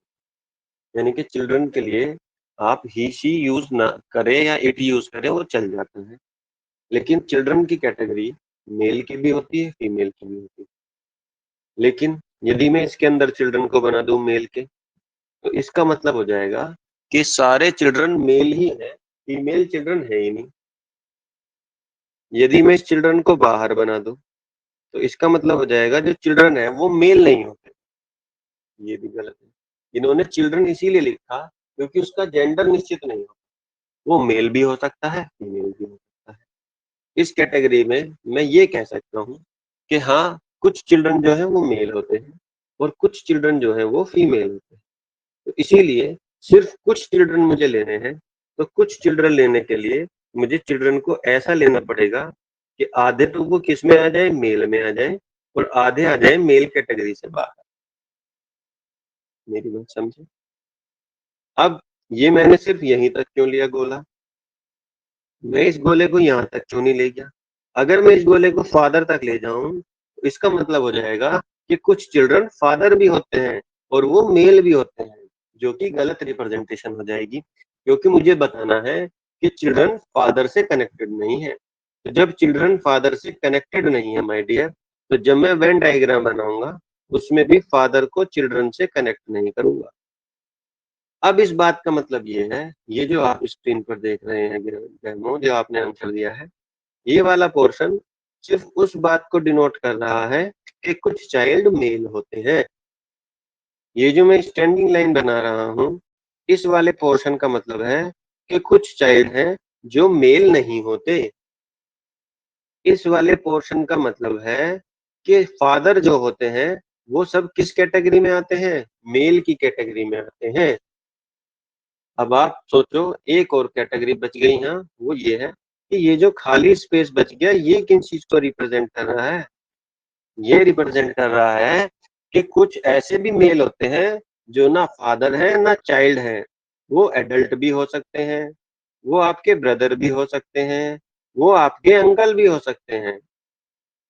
यानी कि चिल्ड्रन के लिए आप ही शी यूज़ ना करें या इट यूज़ करें, वो चल जाता है। लेकिन चिल्ड्रन की कैटेगरी मेल की भी होती है, फीमेल की भी होती है। लेकिन यदि मैं इसके अंदर चिल्ड्रन को बना दूं मेल के, तो इसका मतलब हो जाएगा कि सारे चिल्ड्रन मेल ही हैं, फीमेल चिल्ड्रन है ही नहीं। यदि मैं इस चिल्ड्रन को बाहर बना दूं, तो इसका मतलब हो जाएगा जो चिल्ड्रन है वो मेल नहीं होते। ये भी गलत है। इन्होंने चिल्ड्रन इसीलिए लिखा क्योंकि उसका जेंडर निश्चित नहीं हो, वो मेल भी हो सकता है, फीमेल भी हो सकता है। इस कैटेगरी में मैं ये कह सकता हूँ कि हाँ, कुछ चिल्ड्रन जो है वो मेल होते हैं और कुछ चिल्ड्रन जो है वो फीमेल होते हैं। तो इसीलिए सिर्फ कुछ चिल्ड्रन मुझे लेने हैं तो कुछ चिल्ड्रन लेने के लिए मुझे चिल्ड्रन को ऐसा लेना पड़ेगा कि आधे तो वो किस में आ जाए, मेल में आ जाए, और आधे आ जाए मेल कैटेगरी से बाहर। मेरी बात समझे? अब ये मैंने सिर्फ यहीं तक क्यों लिया गोला? मैं इस गोले को यहाँ तक क्यों नहीं ले गया? अगर मैं इस गोले को फादर तक ले जाऊं, तो इसका मतलब हो जाएगा कि कुछ चिल्ड्रन फादर भी होते हैं और वो मेल भी होते हैं, जो कि गलत रिप्रेजेंटेशन हो जाएगी, क्योंकि मुझे बताना है कि चिल्ड्रन फादर से कनेक्टेड नहीं है। तो जब चिल्ड्रन फादर से कनेक्टेड नहीं है माय डियर, तो जब मैं वेन डायग्राम बनाऊंगा, उसमें भी फादर को चिल्ड्रन से कनेक्ट नहीं करूंगा। अब इस बात का मतलब ये है, ये जो आप स्क्रीन पर देख रहे हैं डेमो, जो आपने आंसर दिया है, ये वाला पोर्शन सिर्फ उस बात को डिनोट कर रहा है कि कुछ चाइल्ड मेल होते हैं। ये जो मैं स्टैंडिंग लाइन बना रहा हूँ, इस वाले पोर्शन का मतलब है कि कुछ चाइल्ड हैं जो मेल नहीं होते। इस वाले पोर्शन का मतलब है कि फादर जो होते हैं, वो सब किस कैटेगरी में आते हैं? मेल की कैटेगरी में आते हैं। अब आप सोचो, एक और कैटेगरी बच गई यहाँ, वो ये है कि ये जो खाली स्पेस बच गया, ये किन चीज को रिप्रेजेंट कर रहा है? ये रिप्रेजेंट कर रहा है कि कुछ ऐसे भी मेल होते हैं जो ना फादर है ना चाइल्ड है। वो एडल्ट भी हो सकते हैं, वो आपके ब्रदर भी हो सकते हैं, वो आपके अंकल भी हो सकते हैं, है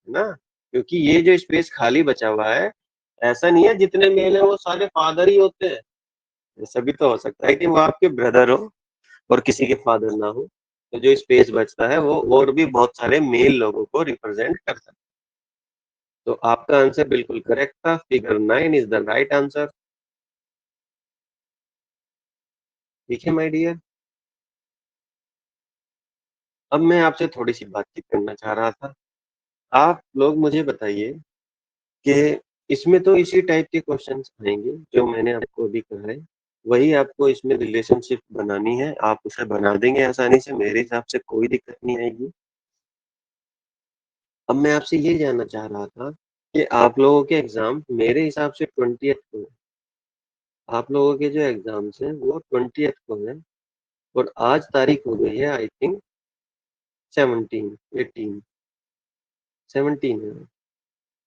ना? क्योंकि ये जो स्पेस खाली बचा हुआ है, ऐसा नहीं है जितने मेल है वो सारे फादर ही होते हैं। ऐसा भी तो हो सकता है कि वो आपके ब्रदर हो और किसी के फादर ना हो। तो जो स्पेस बचता है वो और भी बहुत सारे मेल लोगों को रिप्रेजेंट कर सकता है। तो आपका आंसर बिल्कुल करेक्ट था। Figure 9 is the right answer. ठीक है माय डियर। अब मैं आपसे थोड़ी सी बातचीत करना चाह रहा था। आप लोग मुझे बताइए कि इसमें तो इसी टाइप के क्वेश्चंस आएंगे जो मैंने आपको अभी कहा है। वही आपको इसमें रिलेशनशिप बनानी है, आप उसे बना देंगे आसानी से, मेरे हिसाब से कोई दिक्कत नहीं आएगी। अब मैं आपसे ये जानना चाह रहा था कि आप लोगों के एग्जाम मेरे हिसाब से 20th को है। आप लोगों के जो एग्जाम्स हैं वो 20th को है, और आज तारीख हो गई है आई थिंक 17, 18, 17 है।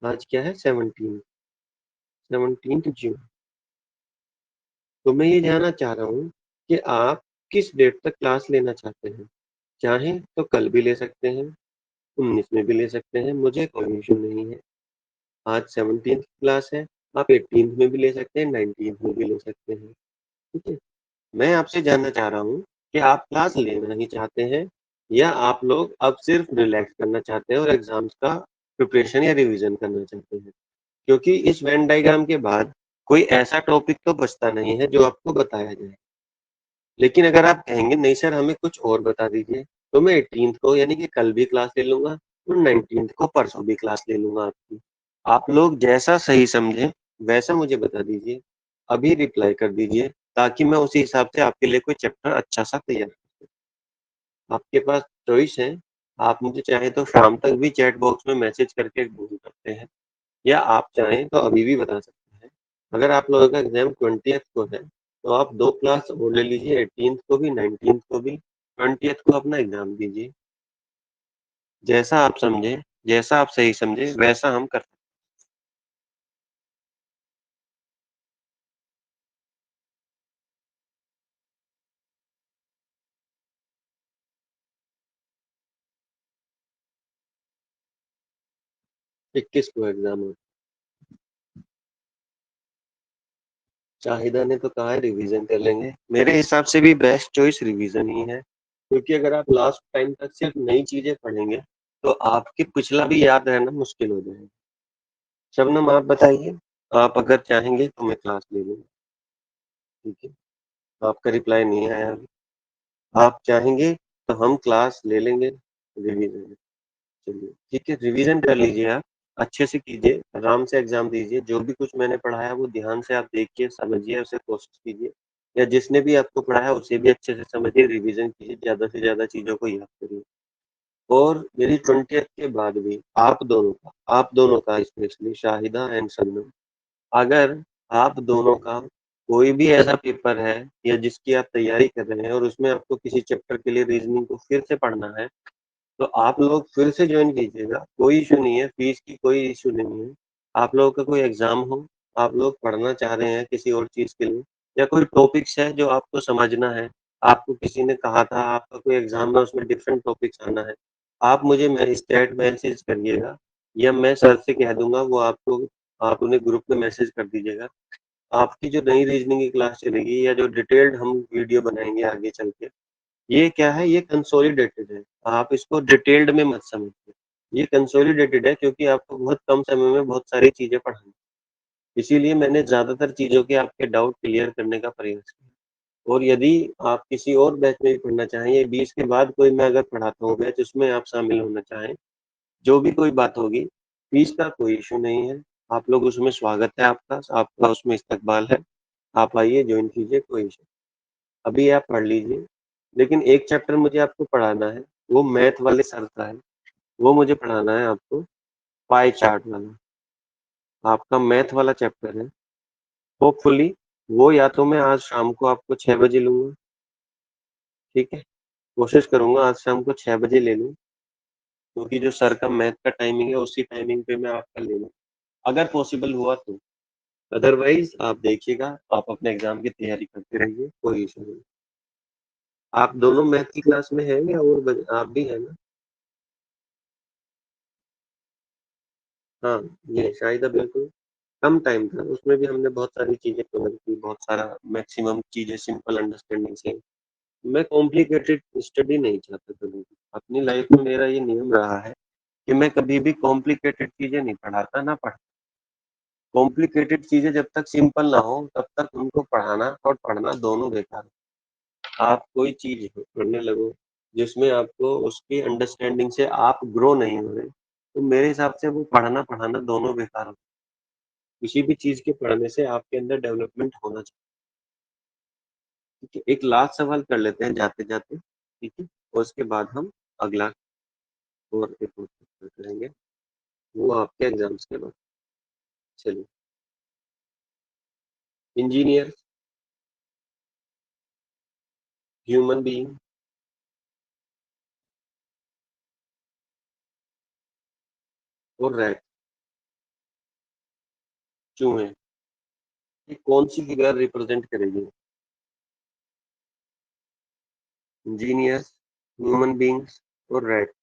आज क्या है? 17th जून। तो मैं ये जानना चाह रहा हूँ कि आप किस डेट तक क्लास लेना चाहते हैं। चाहें तो कल भी ले सकते हैं, 19 में भी ले सकते हैं, मुझे कोई इशू नहीं है। आज 17th क्लास है, आप 18th में भी ले सकते हैं, 19th में भी ले सकते हैं। ठीक है। मैं आपसे जानना चाह रहा हूँ कि आप क्लास लेना ही चाहते हैं, या आप लोग अब सिर्फ रिलैक्स करना चाहते हैं और एग्जाम्स का प्रिपरेशन या रिवीजन करना चाहते हैं? क्योंकि इस वेन डायग्राम के बाद कोई ऐसा टॉपिक तो बचता नहीं है जो आपको बताया जाए। लेकिन अगर आप कहेंगे नहीं सर हमें कुछ और बता दीजिए, तो मैं 18th को यानी कि कल भी क्लास ले लूंगा, और 19th को परसों भी क्लास ले लूंगा आपकी। आप लोग जैसा सही समझे वैसा मुझे बता दीजिए, अभी रिप्लाई कर दीजिए, ताकि मैं उसी हिसाब से आपके लिए कोई चैप्टर अच्छा सा तैयार कर सकूं। आपके पास चॉइस है, आप मुझे चाहे तो शाम तक भी चैट बॉक्स में मैसेज करके बोल सकते हैं, या आप चाहें तो अभी भी बता सकते हैं। अगर आप लोगों का एग्जाम 20th को है, तो आप 2 क्लास और ले लीजिए, 18th को भी 19th को भी, 20th को अपना एग्जाम दीजिए। जैसा आप समझे, जैसा आप सही समझे वैसा हम कर सकते 21 को एग्जाम है। शाहिदा ने तो कहा है रिवीजन कर लेंगे, मेरे हिसाब से भी बेस्ट चॉइस रिवीजन ही है, क्योंकि अगर आप लास्ट टाइम तक सिर्फ नई चीजें पढ़ेंगे, तो आपके पिछला भी याद रहना मुश्किल हो जाएगा। शबनम आप बताइए, आप अगर चाहेंगे तो मैं क्लास ले लूँ। ठीक है, आपका रिप्लाई नहीं आया अभी। आप चाहेंगे तो हम क्लास ले लेंगे रिवीजन। चलिए ठीक है, रिवीजन कर लीजिए आप, अच्छे से कीजिए, आराम से एग्जाम दीजिए, जो भी कुछ मैंने पढ़ाया वो ध्यान से आप देखिए, समझिए, उसे कोशिश कीजिए, या जिसने भी आपको पढ़ाया उसे भी अच्छे से समझिए, रिवीजन कीजिए, ज्यादा से ज्यादा चीजों को याद करिए। और मेरी 20th के बाद भी आप दोनों का स्पेशली शाहिदा एंड शबनम, अगर आप दोनों का कोई भी ऐसा पेपर है या जिसकी आप तैयारी कर रहे हैं और उसमें आपको किसी चैप्टर के लिए रीजनिंग को फिर से पढ़ना है, तो आप लोग फिर से ज्वाइन कीजिएगा, कोई इशू नहीं है, फीस की कोई इशू नहीं है। आप लोगों का कोई एग्जाम हो, आप लोग पढ़ना चाह रहे हैं किसी और चीज के लिए, या कोई टॉपिक्स है जो आपको समझना है, आपको किसी ने कहा था आपका कोई एग्जाम है उसमें डिफरेंट टॉपिक्स आना है, आप मुझे स्टेट मैसेज करिएगा या मैं सर से कह दूंगा, वो आपको आप उन्हें ग्रुप में मैसेज कर दीजिएगा। आपकी जो नई रीजनिंग की क्लास चलेगी या जो डिटेल्ड हम वीडियो बनाएंगे आगे चल के, ये क्या है, ये कंसोलिडेटेड है। आप इसको डिटेल्ड में मत समझिए, ये कंसोलिडेटेड है क्योंकि आपको बहुत कम समय में बहुत सारी चीजें पढ़ानी, इसीलिए मैंने ज्यादातर चीजों के आपके डाउट क्लियर करने का प्रयास किया। और यदि आप किसी और बैच में भी पढ़ना चाहें या 20 के बाद कोई मैं अगर पढ़ाता हूँ बैच उसमें आप शामिल होना चाहें, जो भी कोई बात होगी, फीस का कोई इशू नहीं है। आप लोग उसमें स्वागत है आपका, आपका उसमें इस्तकबाल है। आप आइए, ज्वाइन कीजिए, कोई इशू। अभी आप पढ़ लीजिए, लेकिन एक चैप्टर मुझे आपको पढ़ाना है, वो मैथ वाले सर का है, वो मुझे पढ़ाना है आपको, पाई चार्ट वाला। आपका मैथ वाला चैप्टर है, होपफुली वो या तो मैं आज शाम को आपको 6 बजे लूंगा, ठीक है, कोशिश करूंगा आज शाम को 6 बजे ले लूँ, क्योंकि जो सर का मैथ का टाइमिंग है उसी टाइमिंग पे मैं आपका ले लूँ, अगर पॉसिबल हुआ तो। अदरवाइज आप देखिएगा, आप अपने एग्जाम की तैयारी करते रहिए, कोई इशू नहीं। आप दोनों मैथ की क्लास में हैं या और आप भी हैं ना? हाँ, ये शाहिदा बिल्कुल कम टाइम था, उसमें भी हमने बहुत सारी चीजें कवर की, बहुत सारा मैक्सिमम चीजें सिंपल अंडरस्टैंडिंग से। मैं कॉम्प्लिकेटेड स्टडी नहीं चाहता कभी भी। अपनी लाइफ में मेरा ये नियम रहा है कि मैं कभी भी कॉम्प्लिकेटेड चीजें नहीं पढ़ाता, ना पढ़ कॉम्प्लिकेटेड चीजें जब तक सिंपल ना हो तब तक उनको पढ़ाना और पढ़ना दोनों बेकार है। आप कोई चीज पढ़ने लगो जिसमें आपको उसकी अंडरस्टैंडिंग से आप ग्रो नहीं हो रहे, तो मेरे हिसाब से वो पढ़ना पढ़ाना दोनों बेकार हो। किसी भी चीज के पढ़ने से आपके अंदर डेवलपमेंट होना चाहिए। ठीक है, एक लास्ट सवाल कर लेते हैं जाते जाते, ठीक है, और उसके बाद हम अगला और एक और करेंगे, वो आपके एग्जाम्स के बाद। चलिए, इंजीनियर, ह्यूमन बीइंग और रैट, चूहे, ये कौन सी फिगर रिप्रेजेंट करेगी? इंजीनियर्स, ह्यूमन बीइंग्स और rat.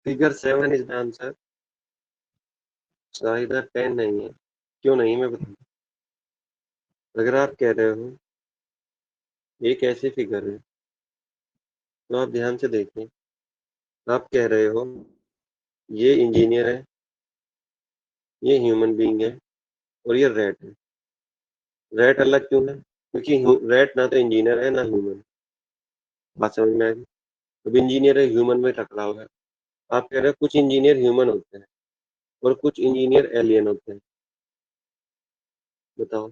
Figure 7 is the answer. शायद 10 नहीं है। क्यों नहीं, मैं बताऊँ। अगर आप कह रहे हो एक ऐसी फिगर है, तो आप ध्यान से देखिए। आप कह रहे हो ये इंजीनियर है, ये ह्यूमन बीइंग है और ये रैट है। रैट अलग क्यों है? क्योंकि रैट ना तो इंजीनियर है ना ह्यूमन। बात समझ में आ गई? अब इंजीनियर है ह्यूमन में टकरा हुआ है। आप कह रहे हो कुछ इंजीनियर ह्यूमन होते हैं और कुछ इंजीनियर एलियन होते हैं। बताओ,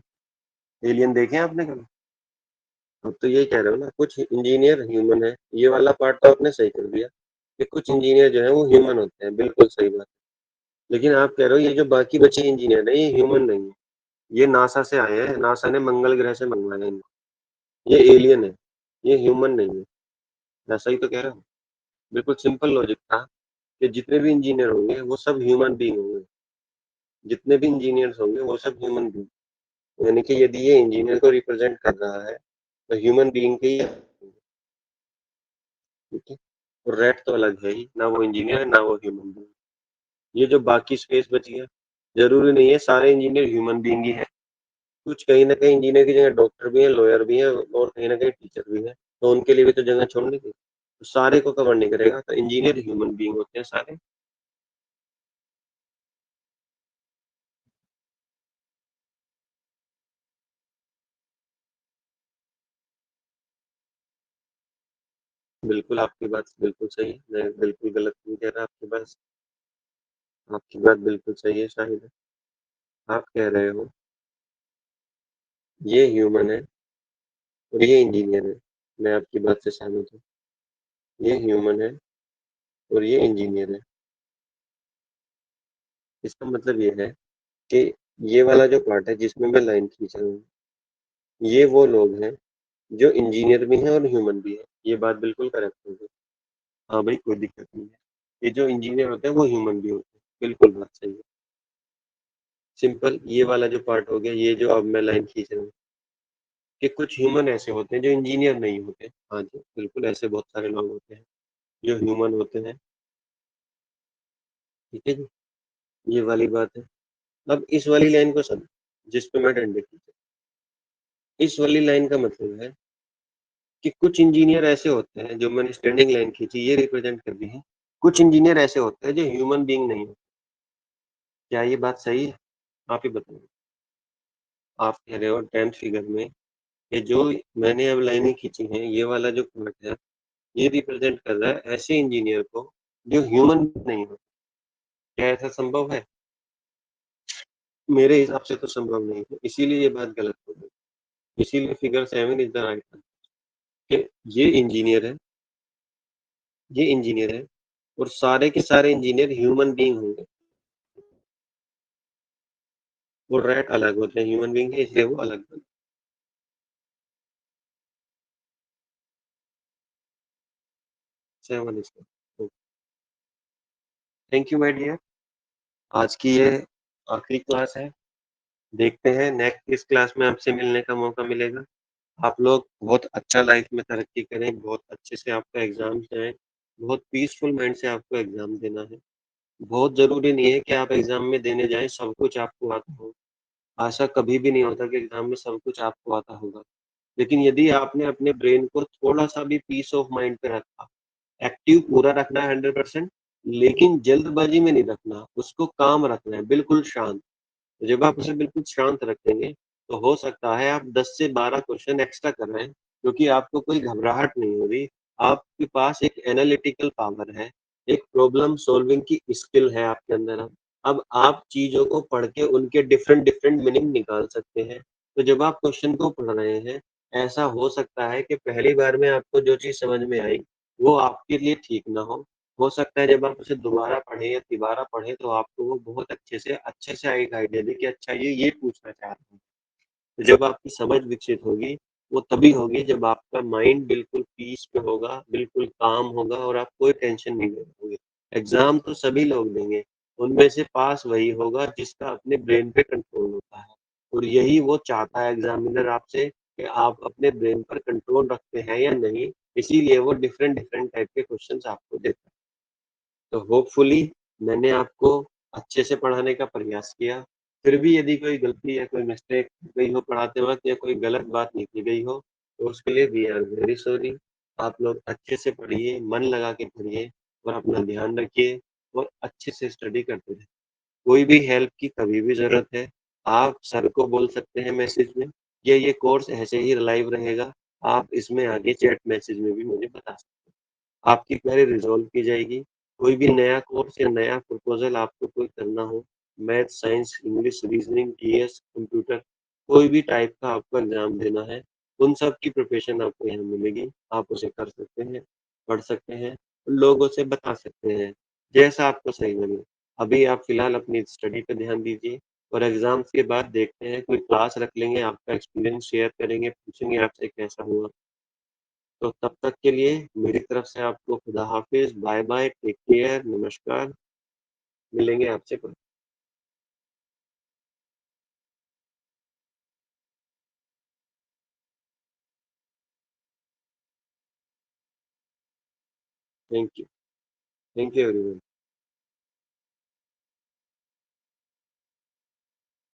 एलियन देखे हैं आपने कभी? अब तो यही कह रहे हो ना, कुछ इंजीनियर ह्यूमन है, ये वाला पार्ट तो आपने सही कर दिया कि कुछ इंजीनियर जो है वो ह्यूमन होते हैं, बिल्कुल सही बात। लेकिन आप कह रहे हो ये जो बाकी बचे इंजीनियर है ये ह्यूमन नहीं है, ये नासा से आए हैं, नासा ने मंगल ग्रह से मंगवाया है इनको, ये एलियन है, ये ह्यूमन नहीं है। मैं सही तो कह रहा हूँ? बिल्कुल सिंपल लॉजिक था कि जितने भी इंजीनियर होंगे वो सब ह्यूमन बीइंग होंगे, जितने भी इंजीनियर्स होंगे वो सब ह्यूमन बीइंग। यानी कि यदि ये इंजीनियर को रिप्रेजेंट कर रहा है तो ह्यूमन बीइंग के ही, ठीक है। और रेड तो अलग है ही ना, वो इंजीनियर है ना वो ह्यूमन बीइंग। ये जो बाकी स्पेस बची है, जरूरी नहीं है सारे इंजीनियर ह्यूमन बीइंग ही है। कुछ कहीं ना कहीं इंजीनियर की जगह डॉक्टर भी है, लॉयर भी है और कहीं ना कहीं टीचर भी है, तो उनके लिए भी तो जगह छोड़नी थी। तो सारे को कवर नहीं करेगा, तो इंजीनियर ह्यूमन बीइंग होते हैं सारे। बिल्कुल, आपकी बात बिल्कुल सही है। मैं बिल्कुल गलत नहीं कह रहा आपकी बात बिल्कुल सही है शाहिद। आप कह रहे हो, ये ह्यूमन है और ये इंजीनियर है। मैं आपकी बात से सहमत हूँ। ये ह्यूमन है और ये इंजीनियर है। इसका मतलब ये है कि ये वाला जो पार्ट है जिसमें मैं लाइन खींच रहा हूँ, ये वो लोग हैं जो इंजीनियर भी हैं और ह्यूमन भी हैं। ये बात बिल्कुल करेक्ट होगी। हाँ भाई, कोई दिक्कत नहीं है। ये जो इंजीनियर होते हैं वो ह्यूमन भी होते हैं। बिल्कुल बात सही है। सिंपल ये वाला जो पार्ट हो गया, ये जो अब मैं लाइन खींच रहा हूँ कि कुछ ह्यूमन ऐसे होते हैं जो इंजीनियर नहीं होते। हाँ जी, बिल्कुल ऐसे बहुत सारे लोग होते हैं जो ह्यूमन होते हैं। ठीक है जी, ये वाली बात है। अब इस वाली लाइन को समझ, जिस पे मैं डंडे खींचा। इस वाली लाइन का मतलब है कि कुछ इंजीनियर ऐसे होते हैं, जो मैंने स्टैंडिंग लाइन खींची ये रिप्रेजेंट कर दी है। कुछ इंजीनियर ऐसे होते हैं जो ह्यूमन बीइंग नहीं होते। क्या ये बात सही है? आप ही बताइए। आप कह रहे हो 10th फिगर में कि जो मैंने अब लाइनें खींची हैं, ये वाला जो पार्ट है, ये रिप्रेजेंट कर रहा है ऐसे इंजीनियर को जो ह्यूमन नहीं होते। क्या ऐसा संभव है? मेरे हिसाब से तो संभव नहीं है, इसीलिए ये बात गलत हो गई। इसीलिए फिगर 7 इज द राइट कि ये इंजीनियर है, ये इंजीनियर है और सारे के सारे इंजीनियर ह्यूमन बीइंग होंगे। वो रैट अलग होते हैं ह्यूमन बीइंग के, इसलिए वो अलग बने। 7 इसका। Thank you my dear. आज की ये आखिरी क्लास है। देखते हैं नेक्स्ट किस क्लास में आपसे मिलने का मौका मिलेगा। आप लोग बहुत अच्छा लाइफ में तरक्की करें, बहुत अच्छे से आपका एग्जाम जाए, बहुत पीसफुल माइंड से आपको एग्जाम देना है। बहुत जरूरी नहीं है कि आप एग्जाम में देने जाएं सब कुछ आपको आता हो। ऐसा कभी भी नहीं होता कि एग्जाम में सब कुछ आपको आता होगा। लेकिन यदि आपने अपने ब्रेन को थोड़ा सा भी पीस ऑफ माइंड पे रखा, एक्टिव पूरा रखना है 100%, लेकिन जल्दबाजी में नहीं रखना, उसको काम रखना है बिल्कुल शांत। तो जब आप उसे बिल्कुल शांत रखेंगे, तो हो सकता है आप 10 से 12 क्वेश्चन एक्स्ट्रा कर रहे हैं, क्योंकि आपको कोई घबराहट नहीं हो रही। आपके पास एक एनालिटिकल पावर है, एक प्रॉब्लम सॉल्विंग की स्किल है आपके अंदर। अब आप चीजों को पढ़ के उनके डिफरेंट डिफरेंट मीनिंग निकाल सकते हैं। तो जब आप क्वेश्चन को पढ़ रहे हैं, ऐसा हो सकता है कि पहली बार में आपको जो चीज समझ में आई वो आपके लिए ठीक ना हो सकता है जब आप उसे दोबारा पढ़े या तिबारा पढ़े तो आपको वो बहुत अच्छे से एक आइडिया दे कि अच्छा ये पूछना चाह रहे हैं। तो जब आपकी समझ विकसित होगी, वो तभी होगी जब आपका माइंड बिल्कुल पीस पे होगा, बिल्कुल काम होगा और आप कोई टेंशन नहीं ले रहे। एग्जाम तो सभी लोग देंगे, उनमें से पास वही होगा जिसका अपने ब्रेन पे कंट्रोल होता है। और यही वो चाहता है एग्जामिनर आपसे कि आप अपने ब्रेन पर कंट्रोल रखते हैं या नहीं। इसीलिए वो डिफरेंट डिफरेंट टाइप के क्वेश्चंस आपको देता है। तो होपफुली मैंने आपको अच्छे से पढ़ाने का प्रयास किया। फिर भी यदि कोई गलती या कोई मिस्टेक गई हो पढ़ाते वक़्त या कोई गलत बात निकल गई हो, तो उसके लिए वी आर वेरी सॉरी। आप लोग अच्छे से पढ़िए, मन लगा के पढ़िए और अपना ध्यान रखिए और अच्छे से स्टडी करते रहें। कोई भी हेल्प की कभी भी ज़रूरत है, आप सर को बोल सकते हैं मैसेज में, या ये कोर्स ऐसे ही लाइव रहेगा, आप इसमें आगे चैट मैसेज में भी मुझे बता सकते हैं। आपकी क्वेरी रिज़ॉल्व की जाएगी। कोई भी नया कोर्स या नया प्रपोज़ल आपको कोई करना हो, math, science, English, reasoning, GS, computer, कोई भी टाइप का आपको एग्ज़ाम देना है, उन सब की प्रिपरेशन आपको यहाँ मिलेगी। आप उसे कर सकते हैं, पढ़ सकते हैं, लोगों से बता सकते हैं, जैसा आपको सही लगे। अभी आप फ़िलहाल अपनी स्टडी पे ध्यान दीजिए और एग्ज़ाम्स के बाद देखते हैं, कोई क्लास रख लेंगे, आपका एक्सपीरियंस शेयर करेंगे, पूछेंगे आपसे कैसा हुआ। तो तब तक के लिए मेरी तरफ से आपको खुदा हाफिज़, बाय बाय, टेक केयर, नमस्कार, मिलेंगे आपसे फिर। Thank you everyone.